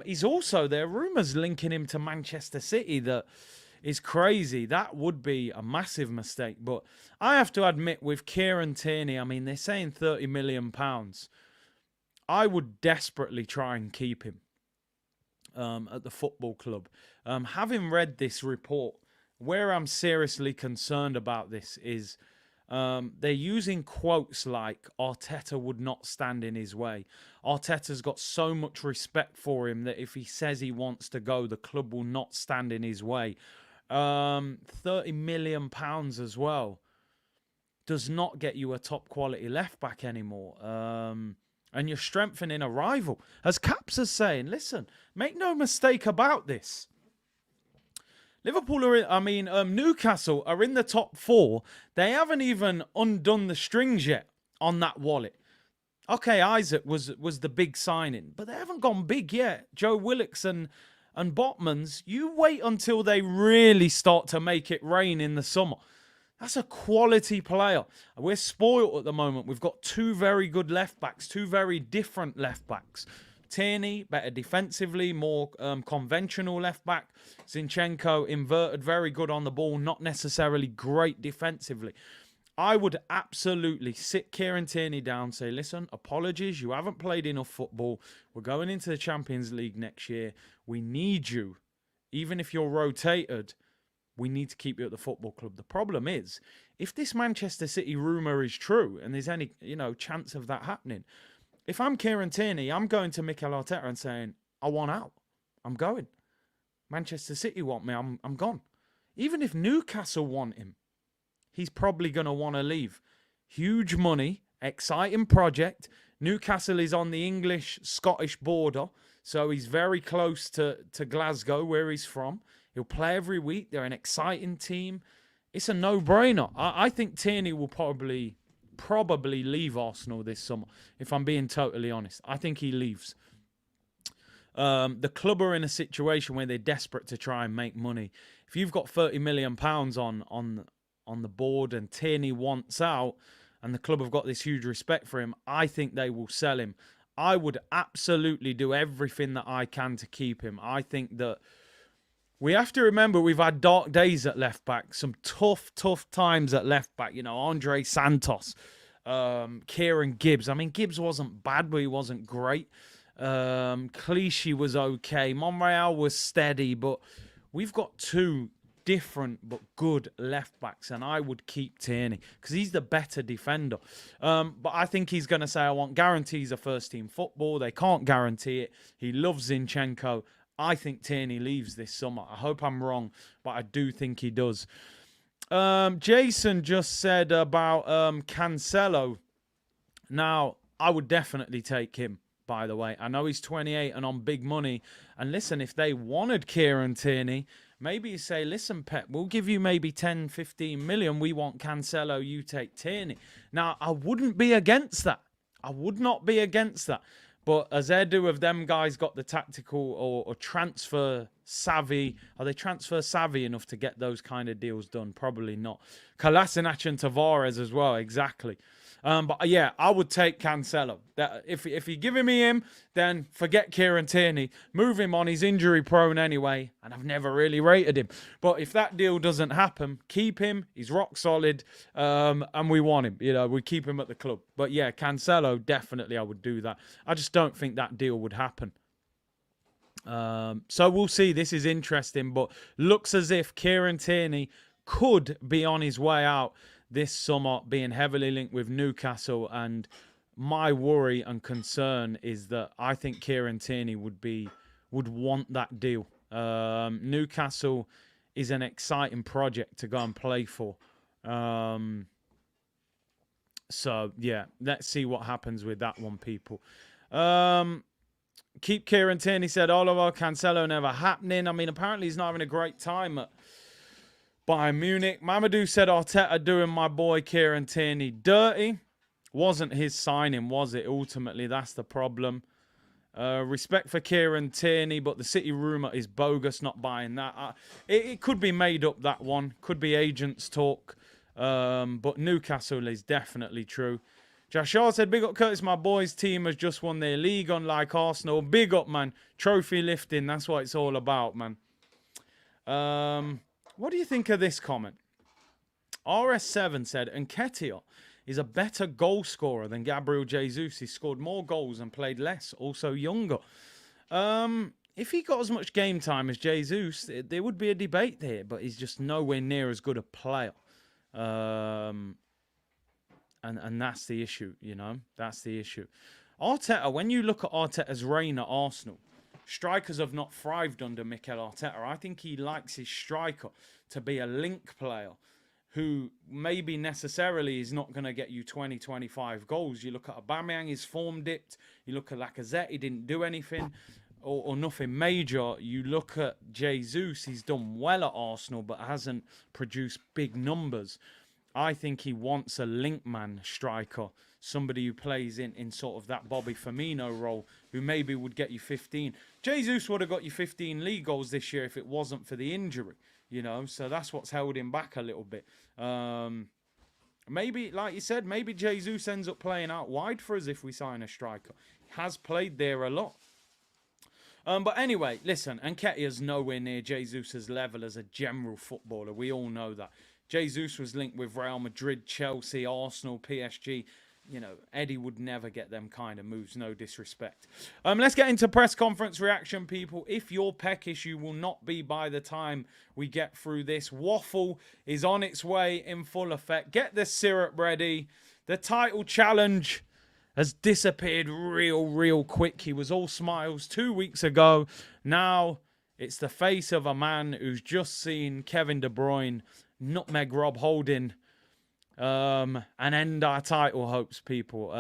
He's also, there are rumours linking him to Manchester City that is crazy. That would be a massive mistake. But I have to admit, with Kieran Tierney, I mean, they're saying £30 million. I would desperately try and keep him at the football club. Having read this report, where I'm seriously concerned about this is They're using quotes like Arteta would not stand in his way. Arteta's got so much respect for him that if he says he wants to go, the club will not stand in his way. £30 million as well does not get you a top quality left back anymore. And you're strengthening a rival. As Caps is saying, listen, make no mistake about this. Liverpool Newcastle are in the top 4. They haven't even undone the strings yet on that wallet. Okay, Isaac was the big signing, but they haven't gone big yet. Joe Willock's and Botmans, you wait until they really start to make it rain in the summer. That's a quality player. We're spoiled at the moment. We've got 2 very good left backs, 2 very different left backs. Tierney, better defensively, more conventional left back. Zinchenko, inverted, very good on the ball, not necessarily great defensively. I would absolutely sit Kieran Tierney down, say, listen, apologies, you haven't played enough football. We're going into the Champions League next year. We need you. Even if you're rotated, we need to keep you at the football club. The problem is, if this Manchester City rumour is true, and there's any, chance of that happening, if I'm Kieran Tierney, I'm going to Mikel Arteta and saying, I want out. I'm going. Manchester City want me. I'm gone. Even if Newcastle want him, he's probably going to want to leave. Huge money, exciting project. Newcastle is on the English-Scottish border, so he's very close to Glasgow, where he's from. He'll play every week. They're an exciting team. It's a no-brainer. I think Tierney will probably leave Arsenal this summer, if I'm being totally honest. I think he leaves. The club are in a situation where they're desperate to try and make money. If you've got £30 million on the board and Tierney wants out and the club have got this huge respect for him, I think they will sell him. I would absolutely do everything that I can to keep him. I think that we have to remember we've had dark days at left back, some tough times at left back. Andre Santos, Kieran Gibbs. I mean, Gibbs wasn't bad, but he wasn't great. Clichy was okay. Monreal was steady, but we've got 2 different but good left backs, and I would keep Tierney because he's the better defender. But I think he's going to say, I want guarantees of first-team football. They can't guarantee it. He loves Zinchenko. I think Tierney leaves this summer. I hope I'm wrong, but I do think he does. Jason just said about Cancelo. Now, I would definitely take him, by the way. I know he's 28 and on big money. And listen, if they wanted Kieran Tierney, maybe you say, listen, Pep, we'll give you maybe 10, 15 million. We want Cancelo, you take Tierney. Now, I wouldn't be against that. I would not be against that. But as Edu of them guys got the tactical or transfer savvy, are they transfer savvy enough to get those kind of deals done? Probably not. Kolasinac and Tavares as well, exactly. But yeah, I would take Cancelo. If you're giving me him, then forget Kieran Tierney. Move him on. He's injury prone anyway, and I've never really rated him. But if that deal doesn't happen, keep him. He's rock solid, and we want him. We keep him at the club. But yeah, Cancelo, definitely I would do that. I just don't think that deal would happen. So we'll see. This is interesting, but looks as if Kieran Tierney could be on his way out this summer, being heavily linked with Newcastle. And my worry and concern is that I think Kieran Tierney would want that deal. Newcastle is an exciting project to go and play for. So yeah, let's see what happens with that one, people. Keep Kieran Tierney, said Oliver. Cancelo never happening. I mean, apparently he's not having a great time at Bayern Munich. Mamadou said Arteta doing my boy Kieran Tierney dirty. Wasn't his signing, was it? Ultimately, that's the problem. Respect for Kieran Tierney, but the City rumour is bogus, not buying that. It could be made up, that one. Could be agents talk. But Newcastle is definitely true. Jashar said, big up Curtis, my boys' team has just won their league, unlike Arsenal. Big up, man. Trophy lifting, that's what it's all about, man. What do you think of this comment? RS7 said, Nketiah is a better goal scorer than Gabriel Jesus. He scored more goals and played less, also younger. If he got as much game time as Jesus, there would be a debate there, but he's just nowhere near as good a player. And that's the issue, you know. That's the issue. Arteta, when you look at Arteta's reign at Arsenal, strikers have not thrived under Mikel Arteta. I think he likes his striker to be a link player who maybe necessarily is not going to get you 20, 25 goals. You look at Aubameyang, his form dipped. You look at Lacazette, he didn't do anything or nothing major. You look at Jesus, he's done well at Arsenal but hasn't produced big numbers. I think he wants a link man striker, somebody who plays in sort of that Bobby Firmino role, who maybe would get you 15. Jesus would have got you 15 league goals this year if it wasn't for the injury, you know, so that's what's held him back a little bit. Maybe, like you said, maybe Jesus ends up playing out wide for us if we sign a striker. He has played there a lot. But anyway, listen, Nketiah's nowhere near Jesus' level as a general footballer. We all know that. Jesus was linked with Real Madrid, Chelsea, Arsenal, PSG. You know, Eddie would never get them kind of moves, no disrespect. Let's get into press conference reaction, people. If you're peckish, you will not be by the time we get through this. Waffle is on its way in full effect. Get the syrup ready. The title challenge has disappeared real quick. He was all smiles 2 weeks ago. Now it's the face of a man who's just seen Kevin De Bruyne nutmeg Rob Holding and end our title hopes, people.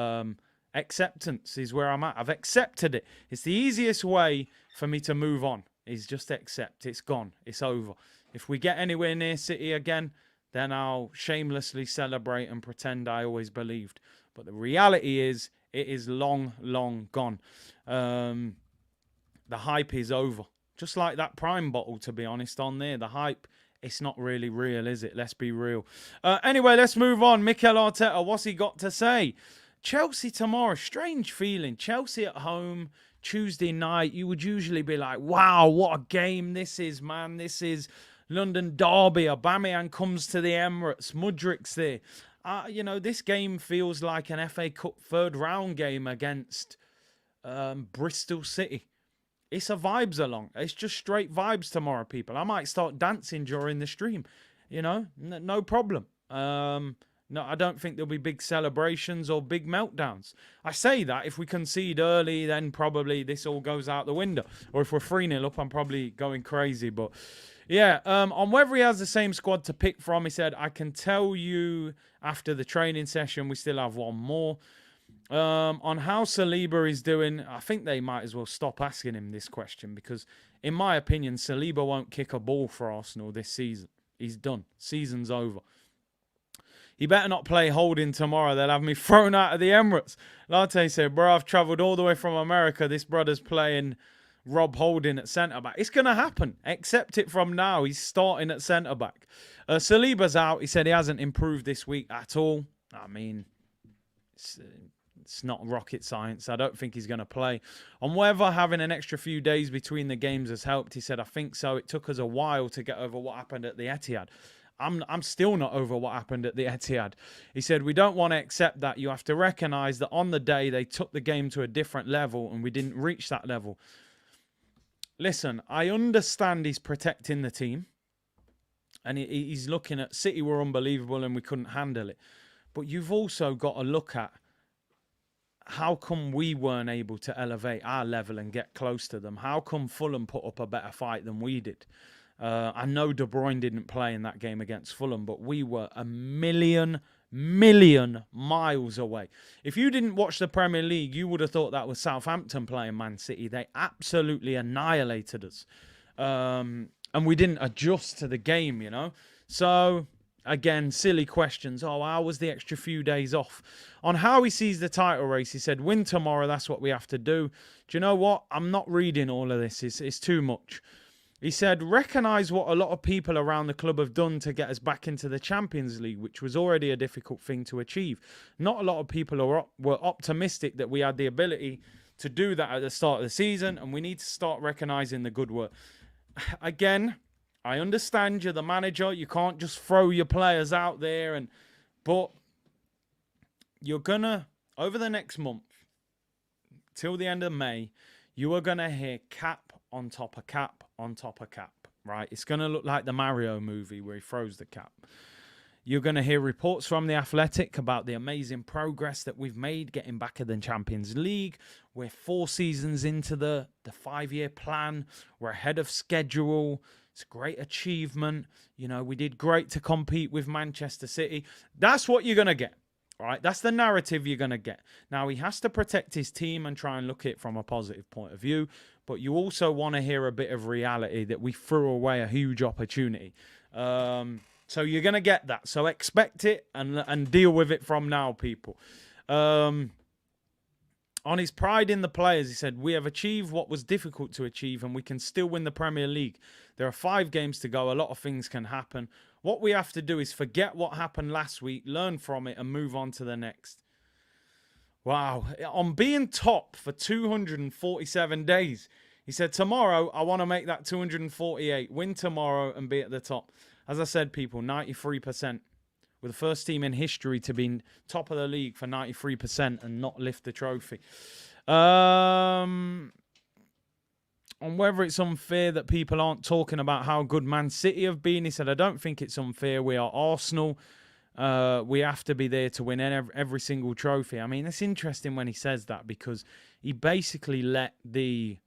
Acceptance is where I'm at. I've accepted it. It's the easiest way for me to move on, is just accept. It's gone. It's over. If we get anywhere near City again, then I'll shamelessly celebrate and pretend I always believed. But the reality is, it is long gone. The hype is over. Just like that Prime bottle, to be honest, on there. The hype, it's not really real, is it? Let's be real. Anyway, let's move on. Mikel Arteta, what's he got to say? Chelsea tomorrow. Strange feeling. Chelsea at home, Tuesday night. You would usually be like, wow, what a game this is, man. This is London derby. Aubameyang comes to the Emirates. Mudrik's there. You know, this game feels like an FA Cup third round game against Bristol City. It's a vibes along. It's just straight vibes tomorrow, people. I might start dancing during the stream, you know, no problem. No, I don't think there'll be big celebrations or big meltdowns. I say that if we concede early, then probably this all goes out the window. Or if we're 3-0 up, I'm probably going crazy. But yeah, on whether he has the same squad to pick from, he said, I can tell you after the training session, we still have one more. On how Saliba is doing, I think they might as well stop asking him this question because, in my opinion, Saliba won't kick a ball for Arsenal this season. He's done. Season's over. He better not play Holding tomorrow. They'll have me thrown out of the Emirates. Latte said, bro, I've travelled all the way from America. This brother's playing Rob Holding at centre-back. It's going to happen. Accept it from now. He's starting at centre-back. Saliba's out. He said he hasn't improved this week at all. I mean, it's not rocket science. I don't think he's going to play. On whether having an extra few days between the games has helped, he said, I think so. It took us a while to get over what happened at the Etihad. I'm still not over what happened at the Etihad. He said, we don't want to accept that. You have to recognise that on the day they took the game to a different level and we didn't reach that level. Listen, I understand he's protecting the team. And he's looking at City were unbelievable and we couldn't handle it. But you've also got to look at how come we weren't able to elevate our level and get close to them? How come Fulham put up a better fight than we did? I know De Bruyne didn't play in that game against Fulham, but we were a million miles away. If you didn't watch the Premier League, you would have thought that was Southampton playing Man City. They absolutely annihilated us. And we didn't adjust to the game, you know. So, again, silly questions. Oh, how was the extra few days off? On how he sees the title race, he said, win tomorrow, that's what we have to do. Do you know what? I'm not reading all of this. It's too much. He said, recognise what a lot of people around the club have done to get us back into the Champions League, which was already a difficult thing to achieve. Not a lot of people were optimistic that we had the ability to do that at the start of the season, and we need to start recognising the good work. Again, I understand you're the manager. You can't just throw your players out there, but you're going to, over the next month, till the end of May, you are going to hear cap on top of cap on top of cap, right? It's going to look like the Mario movie where he throws the cap. You're going to hear reports from The Athletic about the amazing progress that we've made getting back in the Champions League. We're 4 seasons into the 5-year plan. We're ahead of schedule. It's a great achievement. You know, we did great to compete with Manchester City. That's what you're going to get, right? That's the narrative you're going to get. Now, he has to protect his team and try and look at it from a positive point of view. But you also want to hear a bit of reality that we threw away a huge opportunity. So you're going to get that. So expect it and deal with it from now, people. On his pride in the players, he said, we have achieved what was difficult to achieve and we can still win the Premier League. There are 5 games to go. A lot of things can happen. What we have to do is forget what happened last week, learn from it and move on to the next. Wow. On being top for 247 days, he said, tomorrow I want to make that 248. Win tomorrow and be at the top. As I said, people, 93%. We're the first team in history to be top of the league for 93% and not lift the trophy. On whether it's unfair that people aren't talking about how good Man City have been, he said, I don't think it's unfair. We are Arsenal. We have to be there to win every single trophy. I mean, it's interesting when he says that because he basically let the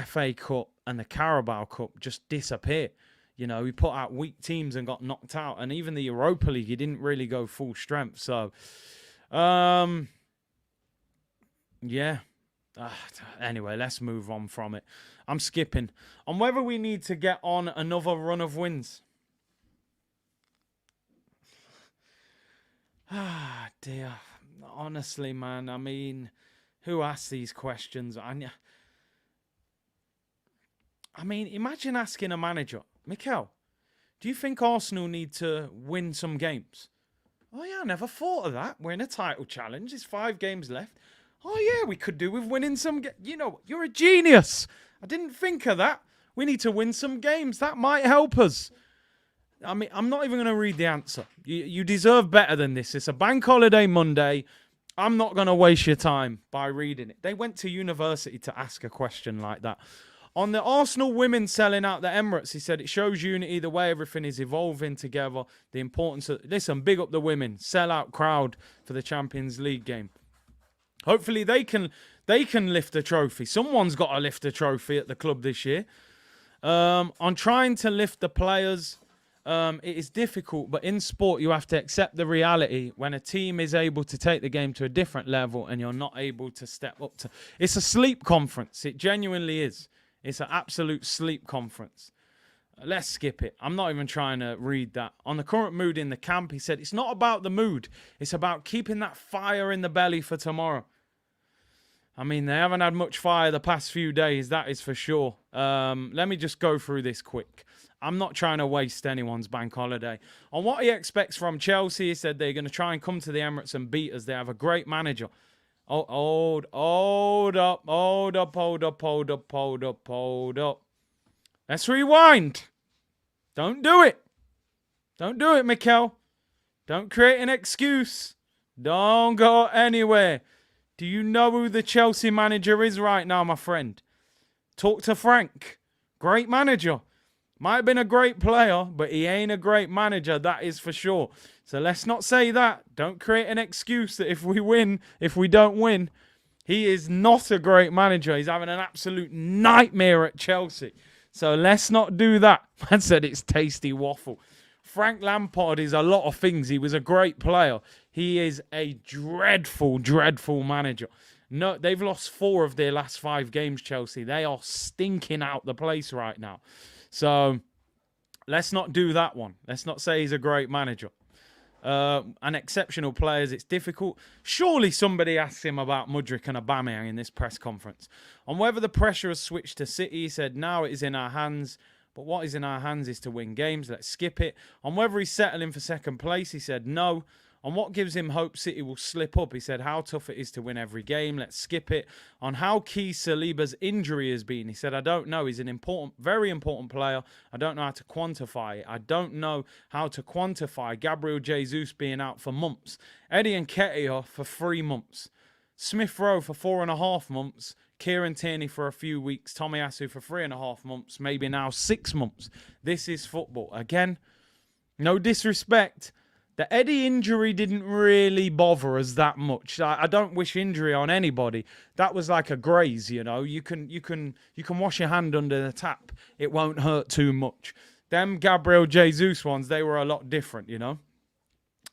FA Cup and the Carabao Cup just disappear. You know, he put out weak teams and got knocked out. And even the Europa League, he didn't really go full strength. So, yeah. Anyway, let's move on from it. I'm skipping. On whether we need to get on another run of wins. Ah, dear. Honestly, man, I mean, who asked these questions? I mean, imagine asking a manager, Mikel, do you think Arsenal need to win some games? Oh, yeah, I never thought of that. We're in a title challenge. There's 5 games left. Oh, yeah, we could do with winning some games. You know, you're a genius. I didn't think of that. We need to win some games. That might help us. I mean, I'm not even going to read the answer. You deserve better than this. It's a bank holiday Monday. I'm not going to waste your time by reading it. They went to university to ask a question like that. On the Arsenal women selling out the Emirates, he said, it shows unity, the way everything is evolving together, the importance of... Listen, big up the women. Sell out crowd for the Champions League game. Hopefully they can lift a trophy. Someone's got to lift a trophy at the club this year. On trying to lift the players, it is difficult, but in sport you have to accept the reality when a team is able to take the game to a different level and you're not able to step up to... It's a sleep conference. It genuinely is. It's an absolute sleep conference. Let's skip it. I'm not even trying to read that. On the current mood in the camp, he said, it's not about the mood. It's about keeping that fire in the belly for tomorrow. I mean, they haven't had much fire the past few days, that is for sure. Let me just go through this quick. I'm not trying to waste anyone's bank holiday. On what he expects from Chelsea, he said they're going to try and come to the Emirates and beat us. They have a great manager. Hold up. Let's rewind. Don't do it. Don't do it, Mikel. Don't create an excuse. Don't go anywhere. Do you know who the Chelsea manager is right now, my friend? Talk to Frank. Great manager. Might have been a great player, but he ain't a great manager, that is for sure. So let's not say that. Don't create an excuse that if we don't win, he is not a great manager. He's having an absolute nightmare at Chelsea. So let's not do that. Man said it's tasty waffle. Frank Lampard is a lot of things. He was a great player. He is a dreadful, dreadful manager. No, they've lost 4 of their last 5 games, Chelsea. They are stinking out the place right now. So let's not do that one. Let's not say he's a great manager. And exceptional players, it's difficult. Surely somebody asked him about Mudryk and Aubameyang in this press conference. On whether the pressure has switched to City, he said, now it is in our hands. But what is in our hands is to win games. Let's skip it. On whether he's settling for second place, he said no. On what gives him hope City will slip up, he said how tough it is to win every game. Let's skip it. On how key Saliba's injury has been, he said, I don't know. He's an important, very important player. I don't know how to quantify it. I don't know how to quantify Gabriel Jesus being out for months. Eddie Nketiah for 3 months. Smith Rowe for 4.5 months. Kieran Tierney for a few weeks. Tomiyasu for 3.5 months. Maybe now 6 months. This is football. Again, No disrespect. The Eddie injury didn't really bother us that much. I don't wish injury on anybody. That was like a graze, you know. You can wash your hand under the tap. It won't hurt too much. Them Gabriel Jesus ones, they were a lot different, you know.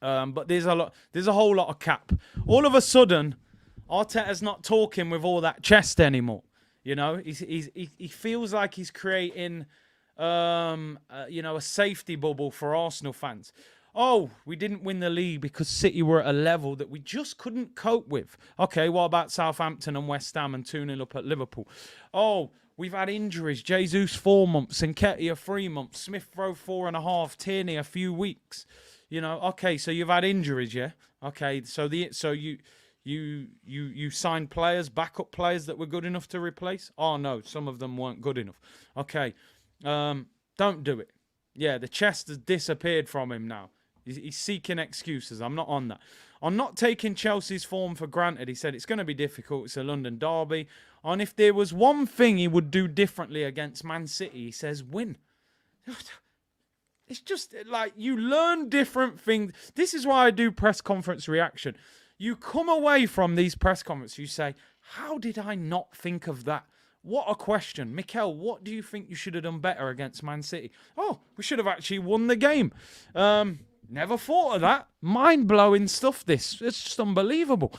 But there's a whole lot of cap. All of a sudden, Arteta's not talking with all that chest anymore. You know, he feels like he's creating, a safety bubble for Arsenal fans. Oh, we didn't win the league because City were at a level that we just couldn't cope with. Okay, what about Southampton and West Ham and 2-0 up at Liverpool? Oh, we've had injuries. Jesus 4 months, Nketiah 3 months, Smith Rowe 4.5, Tierney a few weeks. You know, okay, so you've had injuries, yeah? Okay, so you signed players, backup players that were good enough to replace? Oh, no, some of them weren't good enough. Okay, don't do it. Yeah, the chest has disappeared from him now. He's seeking excuses. I'm not on that. I'm not taking Chelsea's form for granted. He said it's going to be difficult. It's a London derby. And if there was one thing he would do differently against Man City, he says win. It's just like you learn different things. This is why I do press conference reaction. You come away from these press conferences, you say, how did I not think of that? What a question. Mikel, what do you think you should have done better against Man City? Oh, we should have actually won the game. Never thought of that. Mind-blowing stuff, this. It's just unbelievable.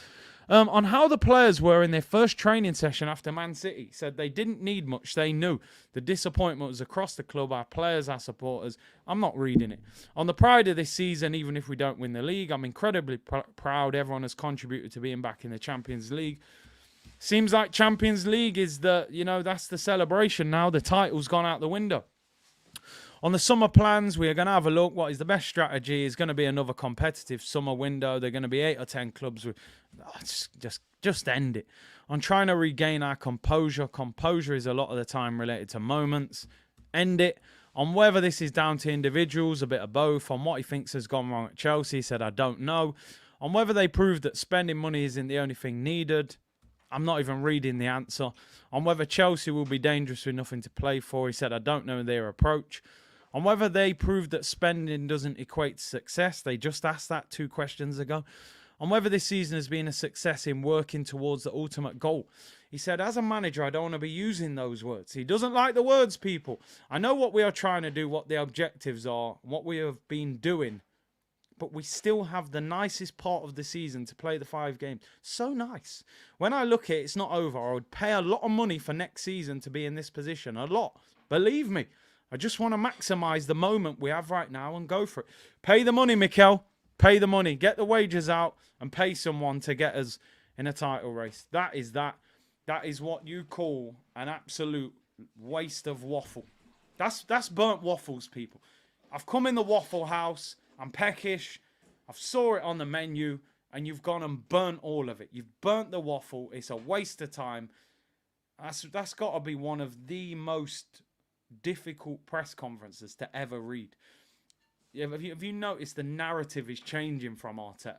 On how the players were in their first training session after Man City. Said they didn't need much. They knew. The disappointment was across the club, our players, our supporters. I'm not reading it. On the pride of this season, even if we don't win the league, I'm incredibly proud everyone has contributed to being back in the Champions League. Seems like Champions League is that's the celebration now. The title's gone out the window. On the summer plans, we are going to have a look. What is the best strategy? Is going to be another competitive summer window. They're going to be 8 or 10 clubs. Just end it. On trying to regain our composure. Composure is a lot of the time related to moments. End it. On whether this is down to individuals, a bit of both. On what he thinks has gone wrong at Chelsea, he said, I don't know. On whether they proved that spending money isn't the only thing needed. I'm not even reading the answer. On whether Chelsea will be dangerous with nothing to play for, he said, I don't know their approach. On whether they proved that spending doesn't equate to success, they just asked that 2 questions ago. On whether this season has been a success in working towards the ultimate goal. He said, as a manager, I don't want to be using those words. He doesn't like the words, people. I know what we are trying to do, what the objectives are, what we have been doing. But we still have the nicest part of the season to play the 5 games. So nice. When I look at it, it's not over. I would pay a lot of money for next season to be in this position. A lot. Believe me. I just want to maximise the moment we have right now and go for it. Pay the money, Mikel. Pay the money. Get the wages out and pay someone to get us in a title race. That is that. That is what you call an absolute waste of waffle. That's burnt waffles, people. I've come in the Waffle House. I'm peckish. I've saw it on the menu. And you've gone and burnt all of it. You've burnt the waffle. It's a waste of time. That's got to be one of the most difficult press conferences to ever read. Have you noticed the narrative is changing from Arteta?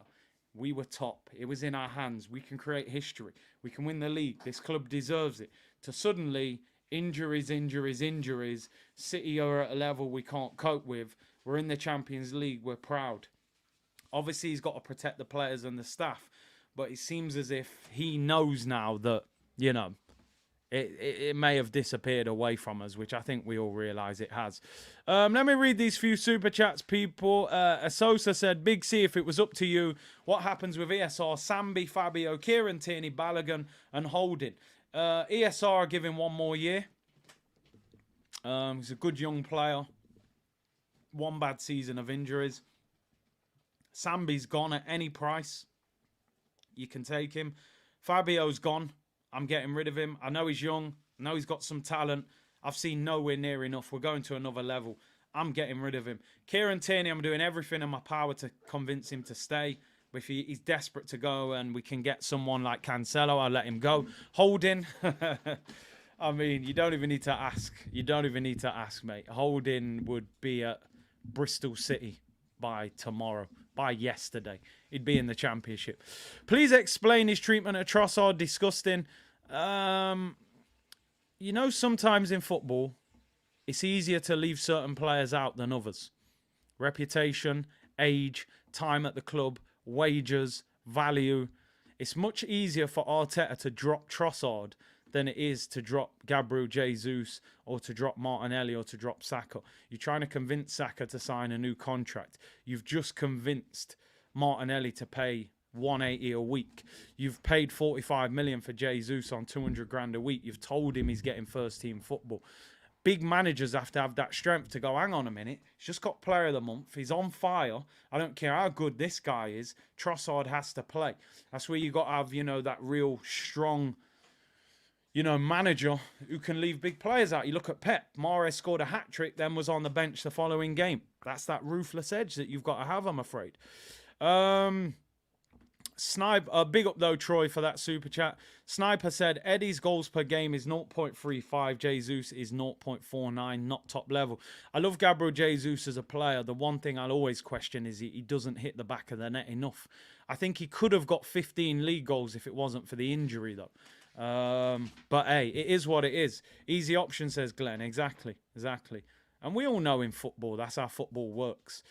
We were top. It was in our hands. We can create history. We can win the league. This club deserves it. To suddenly, injuries. City are at a level we can't cope with. We're in the Champions League. We're proud. Obviously, he's got to protect the players and the staff. But it seems as if he knows now that, it may have disappeared away from us, which I think we all realise it has. Let me read these few super chats, people. Asosa said, Big C, if it was up to you, what happens with ESR, Sambi, Fabio, Kieran Tierney, Balogun and Holding? ESR giving 1 more year. He's a good young player. 1 bad season of injuries. Sambi's gone at any price. You can take him. Fabio's gone. I'm getting rid of him. I know he's young. I know he's got some talent. I've seen nowhere near enough. We're going to another level. I'm getting rid of him. Kieran Tierney, I'm doing everything in my power to convince him to stay. But if he's desperate to go and we can get someone like Cancelo, I'll let him go. Holding. I mean, you don't even need to ask. You don't even need to ask, mate. Holding would be at Bristol City by tomorrow. By yesterday. He'd be in the Championship. Please explain his treatment of Trossard. Disgusting. Sometimes in football, it's easier to leave certain players out than others. Reputation, age, time at the club, wages, value. It's much easier for Arteta to drop Trossard than it is to drop Gabriel Jesus or to drop Martinelli or to drop Saka. You're trying to convince Saka to sign a new contract. You've just convinced Martinelli to pay 180 a week. You've paid 45 million for Jesus on 200 grand a week. You've told him he's getting first team football. Big managers have to have that strength to go, hang on a minute, he's just got player of the month, he's on fire, I don't care how good this guy is, Trossard has to play. That's where you got to have, you know, that real strong, you know, manager who can leave big players out. You look at Pep, Mahrez scored a hat-trick, then was on the bench the following game. That's that ruthless edge that you've got to have, I'm afraid. Sniper, big up though, Troy, for that super chat. Sniper said, Eddie's goals per game is 0.35. Jesus is 0.49, not top level. I love Gabriel Jesus as a player. The one thing I'll always question is he doesn't hit the back of the net enough. I think he could have got 15 league goals if it wasn't for the injury, though. But hey, it is what it is. Easy option, says Glenn. Exactly. And we all know in football, that's how football works.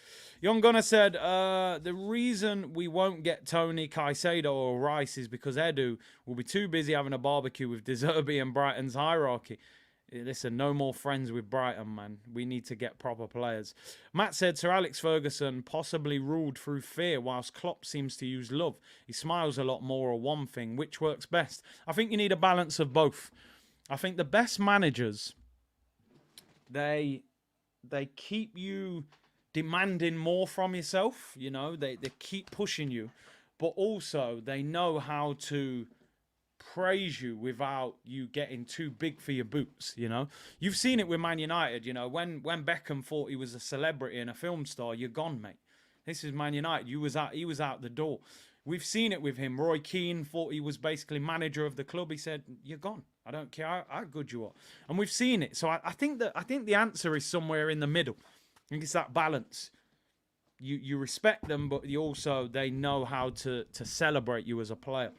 Young Gunner said, the reason we won't get Toney, Caicedo or Rice is because Edu will be too busy having a barbecue with De Zerbi and Brighton's hierarchy. Listen, no more friends with Brighton, man. We need to get proper players. Matt said, Sir Alex Ferguson possibly ruled through fear whilst Klopp seems to use love. He smiles a lot more or one thing. Which works best? I think you need a balance of both. I think the best managers, they keep you demanding more from yourself, you know, they keep pushing you, but also they know how to praise you without you getting too big for your boots, you know. You've seen it with Man United, you know, when Beckham thought he was a celebrity and a film star, you're gone, mate. This is Man United. He was out the door. We've seen it with him. Roy Keane thought he was basically manager of the club. He said, you're gone. I don't care how good you are. And we've seen it. So I think the answer is somewhere in the middle. I think it's that balance. You respect them, but they know how to celebrate you as a player.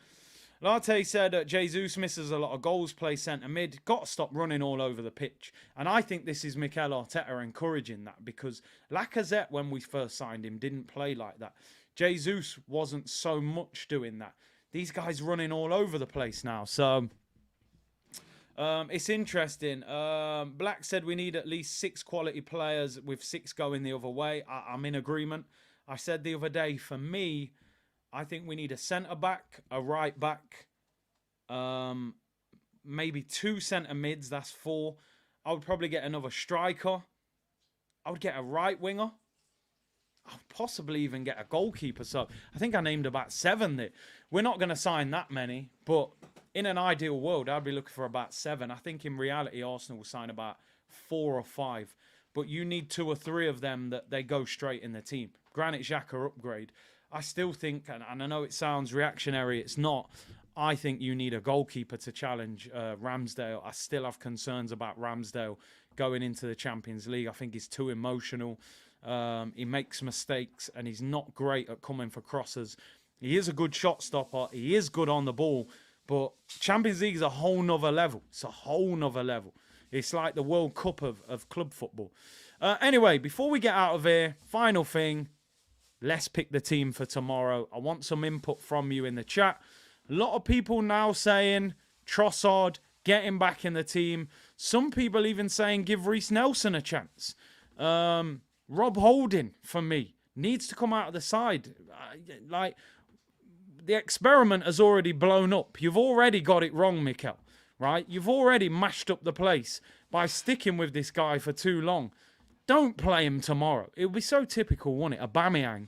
Latte said Jesus misses a lot of goals, plays centre mid. Got to stop running all over the pitch. And I think this is Mikel Arteta encouraging that, because Lacazette, when we first signed him, didn't play like that. Jesus wasn't so much doing that. These guys running all over the place now. So it's interesting. Black said we need at least 6 quality players, with 6 going the other way. I'm in agreement. I said the other day, for me, I think we need a centre-back, a right-back, maybe 2 centre mids, that's 4. I would probably get another striker. I would get a right winger. I'll possibly even get a goalkeeper. So I think I named about 7 there. We're not going to sign that many, but in an ideal world, I'd be looking for about 7. I think in reality, Arsenal will sign about 4 or 5. But you need 2 or 3 of them that they go straight in the team. Granit Xhaka upgrade. I still think, and I know it sounds reactionary, it's not. I think you need a goalkeeper to challenge Ramsdale. I still have concerns about Ramsdale going into the Champions League. I think he's too emotional. He makes mistakes and he's not great at coming for crosses. He is a good shot stopper. He is good on the ball. But Champions League is a whole nother level. It's a whole nother level. It's like the World Cup of club football. Anyway, before we get out of here, final thing. Let's pick the team for tomorrow. I want some input from you in the chat. A lot of people now saying Trossard, get him back in the team. Some people even saying give Reece Nelson a chance. Rob Holding, for me, needs to come out of the side. Like, the experiment has already blown up. You've already got it wrong, Mikel, right? You've already mashed up the place by sticking with this guy for too long. Don't play him tomorrow. It would be so typical, wouldn't it? Aubameyang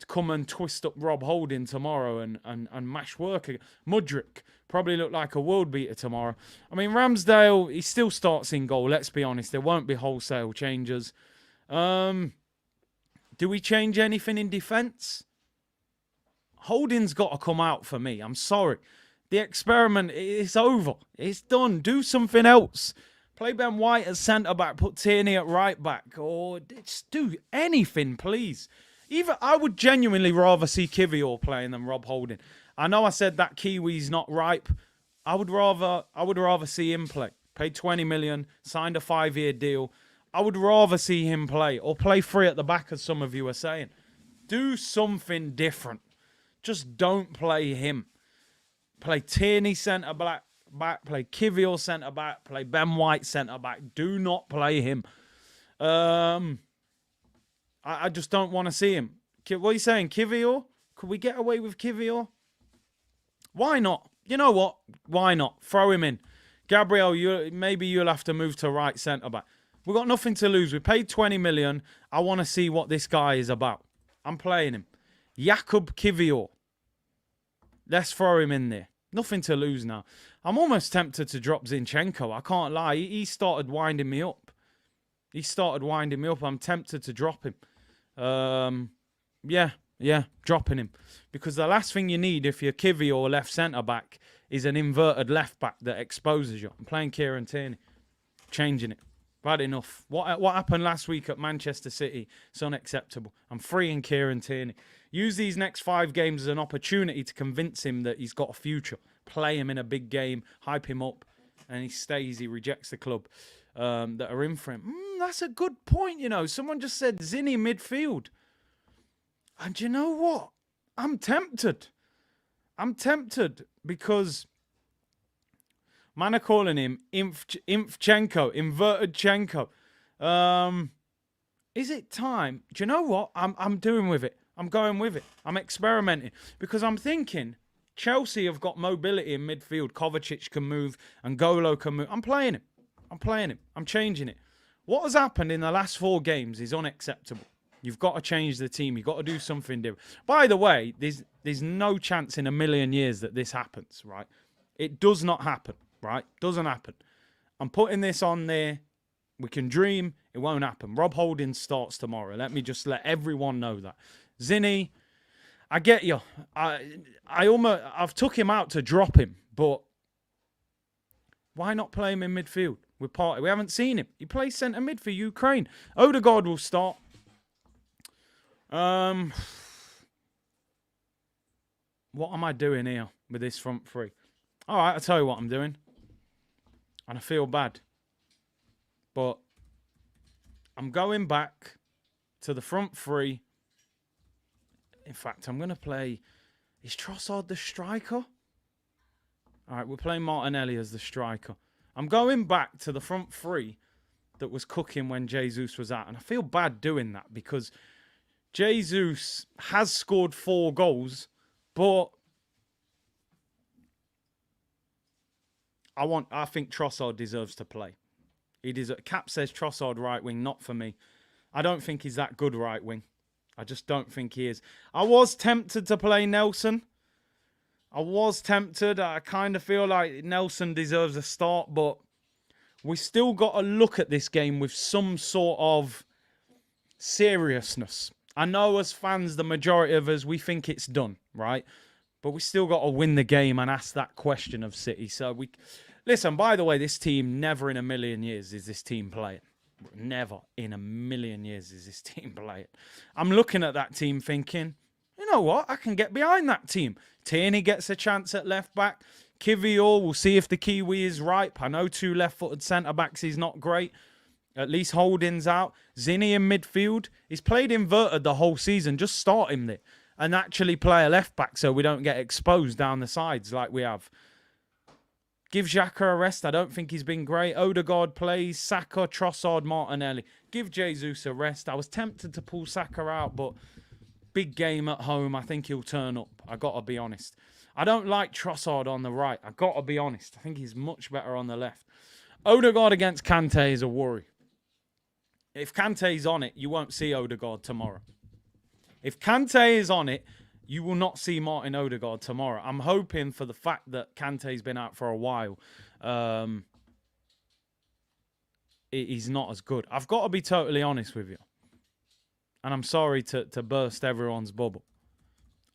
to come and twist up Rob Holding tomorrow and mash work. Mudryk probably look like a world beater tomorrow. I mean, Ramsdale, he still starts in goal, let's be honest. There won't be wholesale changes. Do we change anything in defence? Holding's got to come out for me. I'm sorry. The experiment is over. It's done. Do something else. Play Ben White as centre-back. Put Tierney at right-back. Or just do anything, please. I would genuinely rather see Kiwior playing than Rob Holding. I know I said that Kiwi's not ripe. I would rather see him play. Paid 20 million. Signed a 5-year deal. I would rather see him play, or play 3 at the back, as some of you are saying. Do something different. Just don't play him. Play Tierney centre-back, play Kivior centre-back, play Ben White centre-back. Do not play him. I just don't want to see him. What are you saying, Kivior? Could we get away with Kivior? Why not? You know what? Why not? Throw him in. Gabriel, maybe you'll have to move to right centre-back. We've got nothing to lose. We paid 20 million. I want to see what this guy is about. I'm playing him. Jakub Kivior. Let's throw him in there. Nothing to lose now. I'm almost tempted to drop Zinchenko. I can't lie. He started winding me up. I'm tempted to drop him. Yeah, dropping him. Because the last thing you need if you're Kivior or left centre-back is an inverted left-back that exposes you. I'm playing Kieran Tierney. Changing it. Bad enough. What happened last week at Manchester City? It's unacceptable. I'm freeing Kieran Tierney. Use these next 5 games as an opportunity to convince him that he's got a future. Play him in a big game, hype him up, and he stays. He rejects the club that are in for him. That's a good point, you know. Someone just said Zinny midfield. And you know what? I'm tempted. Because man are calling him Infchenko, inverted Chenko. Is it time? Do you know what? I'm doing with it. I'm going with it. I'm experimenting. Because I'm thinking Chelsea have got mobility in midfield. Kovacic can move and Golo can move. I'm playing him. I'm changing it. What has happened in the last 4 games is unacceptable. You've got to change the team. You've got to do something different. By the way, there's no chance in a million years that this happens, right? It does not happen, right? Doesn't happen. I'm putting this on there. We can dream. It won't happen. Rob Holding starts tomorrow. Let me just let everyone know that. Zinny, I get you. I've took him out to drop him, but why not play him in midfield with Partey? We haven't seen him. He plays centre mid for Ukraine. Odegaard will start. What am I doing here with this front 3? All right, I'll tell you what I'm doing. And I feel bad. But I'm going back to the front 3. In fact, I'm going to play... Is Trossard the striker? All right, we're playing Martinelli as the striker. I'm going back to the front 3 that was cooking when Jesus was out. And I feel bad doing that because Jesus has scored 4 goals, but I think Trossard deserves to play. Cap says Trossard right wing, not for me. I don't think he's that good right wing. I just don't think he is. I was tempted to play Nelson. I kind of feel like Nelson deserves a start, but we still got to look at this game with some sort of seriousness. I know as fans, the majority of us, we think it's done, right? But we still got to win the game and ask that question of City. So listen, by the way, this team, never in a million years is this team playing. Never in a million years is this team playing. I'm looking at that team thinking, you know what? I can get behind that team. Tierney gets a chance at left back. Kivior, we'll see if the Kiwi is ripe. I know 2 left-footed centre-backs is not great. At least Holding's out. Zinny in midfield. He's played inverted the whole season. Just start him there. And actually play a left-back so we don't get exposed down the sides like we have. Give Xhaka a rest. I don't think he's been great. Odegaard plays. Saka, Trossard, Martinelli. Give Jesus a rest. I was tempted to pull Saka out, but big game at home. I think he'll turn up. I got to be honest. I don't like Trossard on the right. I got to be honest. I think he's much better on the left. Odegaard against Kante is a worry. If Kante's on it, you won't see Odegaard tomorrow. If Kante is on it, you will not see Martin Odegaard tomorrow. I'm hoping for the fact that Kante's been out for a while. He's not as good. I've got to be totally honest with you. And I'm sorry to burst everyone's bubble.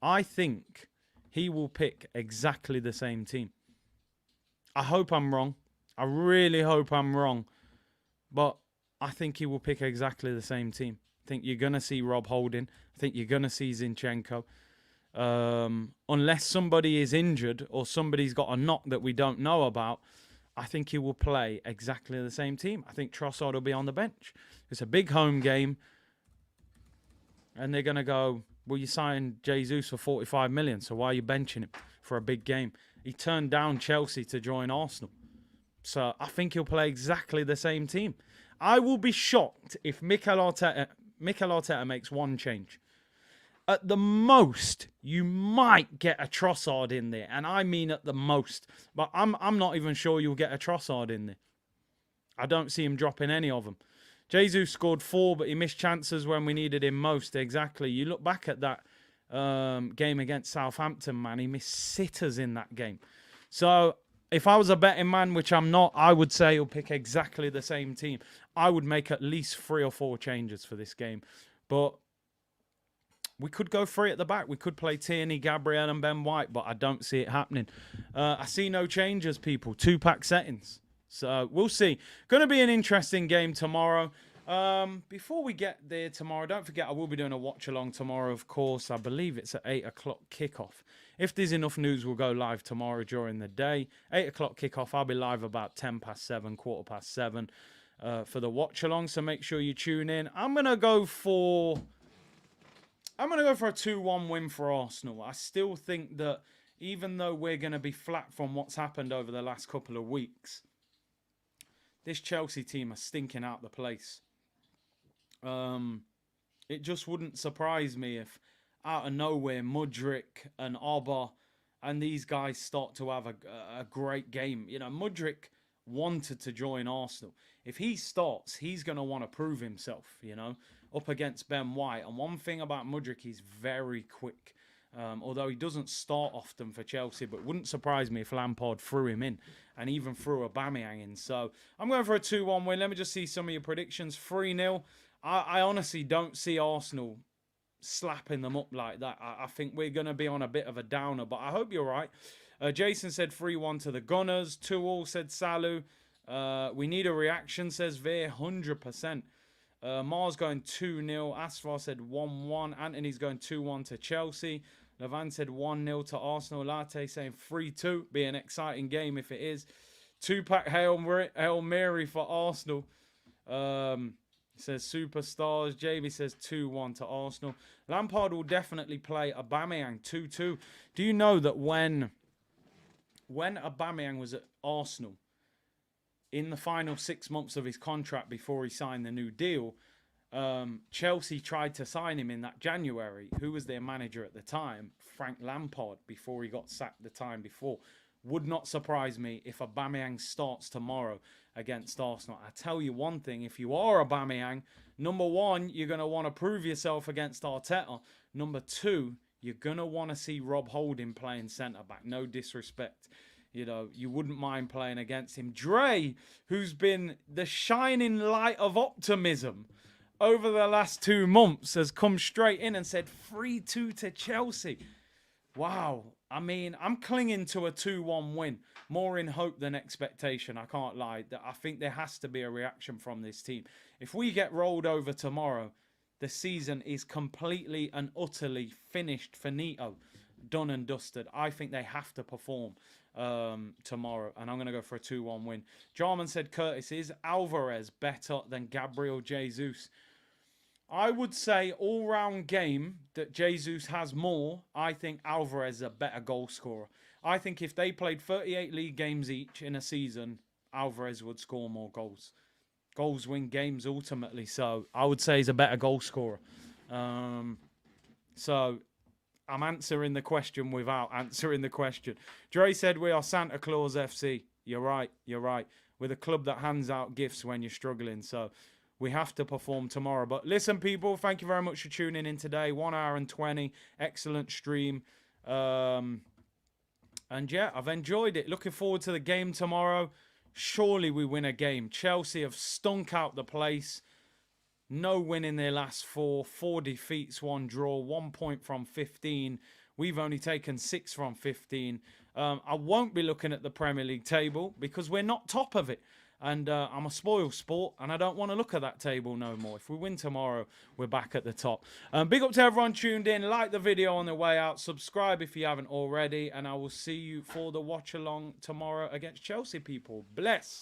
I think he will pick exactly the same team. I hope I'm wrong. I really hope I'm wrong. But I think he will pick exactly the same team. I think you're going to see Rob Holding. I think you're going to see Zinchenko. Unless somebody is injured or somebody's got a knock that we don't know about, I think he will play exactly the same team. I think Trossard will be on the bench. It's a big home game. And they're going to go, well, you signed Jesus for 45 million, so why are you benching him for a big game? He turned down Chelsea to join Arsenal. So I think he'll play exactly the same team. I will be shocked if Mikel Arteta makes one change. At the most, you might get a Trossard in there. And I mean at the most. But I'm not even sure you'll get a Trossard in there. I don't see him dropping any of them. Jesus scored 4, but he missed chances when we needed him most. Exactly. You look back at that game against Southampton, man. He missed sitters in that game. So if I was a betting man, which I'm not, I would say he'll pick exactly the same team. I would make at least 3 or 4 changes for this game. But we could go 3 at the back. We could play Tierney, Gabriel and Ben White, but I don't see it happening. I see no changes, people. 2-pack settings. So we'll see. Going to be an interesting game tomorrow. Before we get there tomorrow, don't forget I will be doing a watch-along tomorrow, of course. I believe it's at 8 o'clock kickoff. If there's enough news, we'll go live tomorrow during the day. 8 o'clock kickoff. I'll be live about 10 past 7, quarter past 7 for the watch-along. So make sure you tune in. I'm going to go for a 2-1 win for Arsenal. I still think that even though we're going to be flat from what's happened over the last couple of weeks, this Chelsea team are stinking out the place. It just wouldn't surprise me if out of nowhere Mudryk and Auba and these guys start to have a great game. You know, Mudryk wanted to join Arsenal. If he starts, he's going to want to prove himself, you know, up against Ben White. And one thing about Mudryk, he's very quick. Although he doesn't start often for Chelsea, but it wouldn't surprise me if Lampard threw him in and even threw Aubameyang in. So I'm going for a 2-1 win. Let me just see some of your predictions. 3-0. I honestly don't see Arsenal slapping them up like that. I think we're going to be on a bit of a downer, but I hope you're right. Jason said 3-1 to the Gunners. 2-2 said Salu. We need a reaction, says Veer. 100%. Mars going 2-0. Asfar said 1-1. Anthony's going 2-1 to Chelsea. Levan said 1-0 to Arsenal. Latte saying 3-2. Be an exciting game if it is. 2-pack Hail Mary for Arsenal. Says superstars. JB says 2-1 to Arsenal. Lampard will definitely play Aubameyang 2-2. Do you know that when Aubameyang was at Arsenal, in the final 6 months of his contract before he signed the new deal, Chelsea tried to sign him in that January. Who was their manager at the time? Frank Lampard, before he got sacked the time before. Would not surprise me if Aubameyang starts tomorrow against Arsenal. I tell you one thing, if you are Aubameyang, number one, you're going to want to prove yourself against Arteta. Number two, you're going to want to see Rob Holding playing centre-back. No disrespect. You know, you wouldn't mind playing against him. Dre, who's been the shining light of optimism over the last 2 months, has come straight in and said 3-2 to Chelsea. Wow. I mean, I'm clinging to a 2-1 win. More in hope than expectation. I can't lie. I think there has to be a reaction from this team. If we get rolled over tomorrow, the season is completely and utterly finished, finito, done and dusted. I think they have to perform tomorrow, and I'm going to go for a 2-1 win. Jarman said, Curtis, is Alvarez better than Gabriel Jesus? I would say all-round game that Jesus has more. I think Alvarez is a better goal scorer. I think if they played 38 league games each in a season, Alvarez would score more goals. Goals win games ultimately, so I would say he's a better goal scorer. So I'm answering the question without answering the question. Dre said we are Santa Claus FC. You're right, you're right. We're the club that hands out gifts when you're struggling, so we have to perform tomorrow. But listen, people, thank you very much for tuning in today. 1 hour and 20. Excellent stream. And yeah, I've enjoyed it. Looking forward to the game tomorrow. Surely we win a game. Chelsea have stunk out the place. No win in their last 4. 4 defeats, 1 draw. 1 point from 15. We've only taken 6 from 15. I won't be looking at the Premier League table because we're not top of it. And I'm a spoil sport, and I don't want to look at that table no more. If we win tomorrow, we're back at the top. Big up to everyone tuned in. Like the video on the way out. Subscribe if you haven't already. And I will see you for the watch-along tomorrow against Chelsea, people. Bless.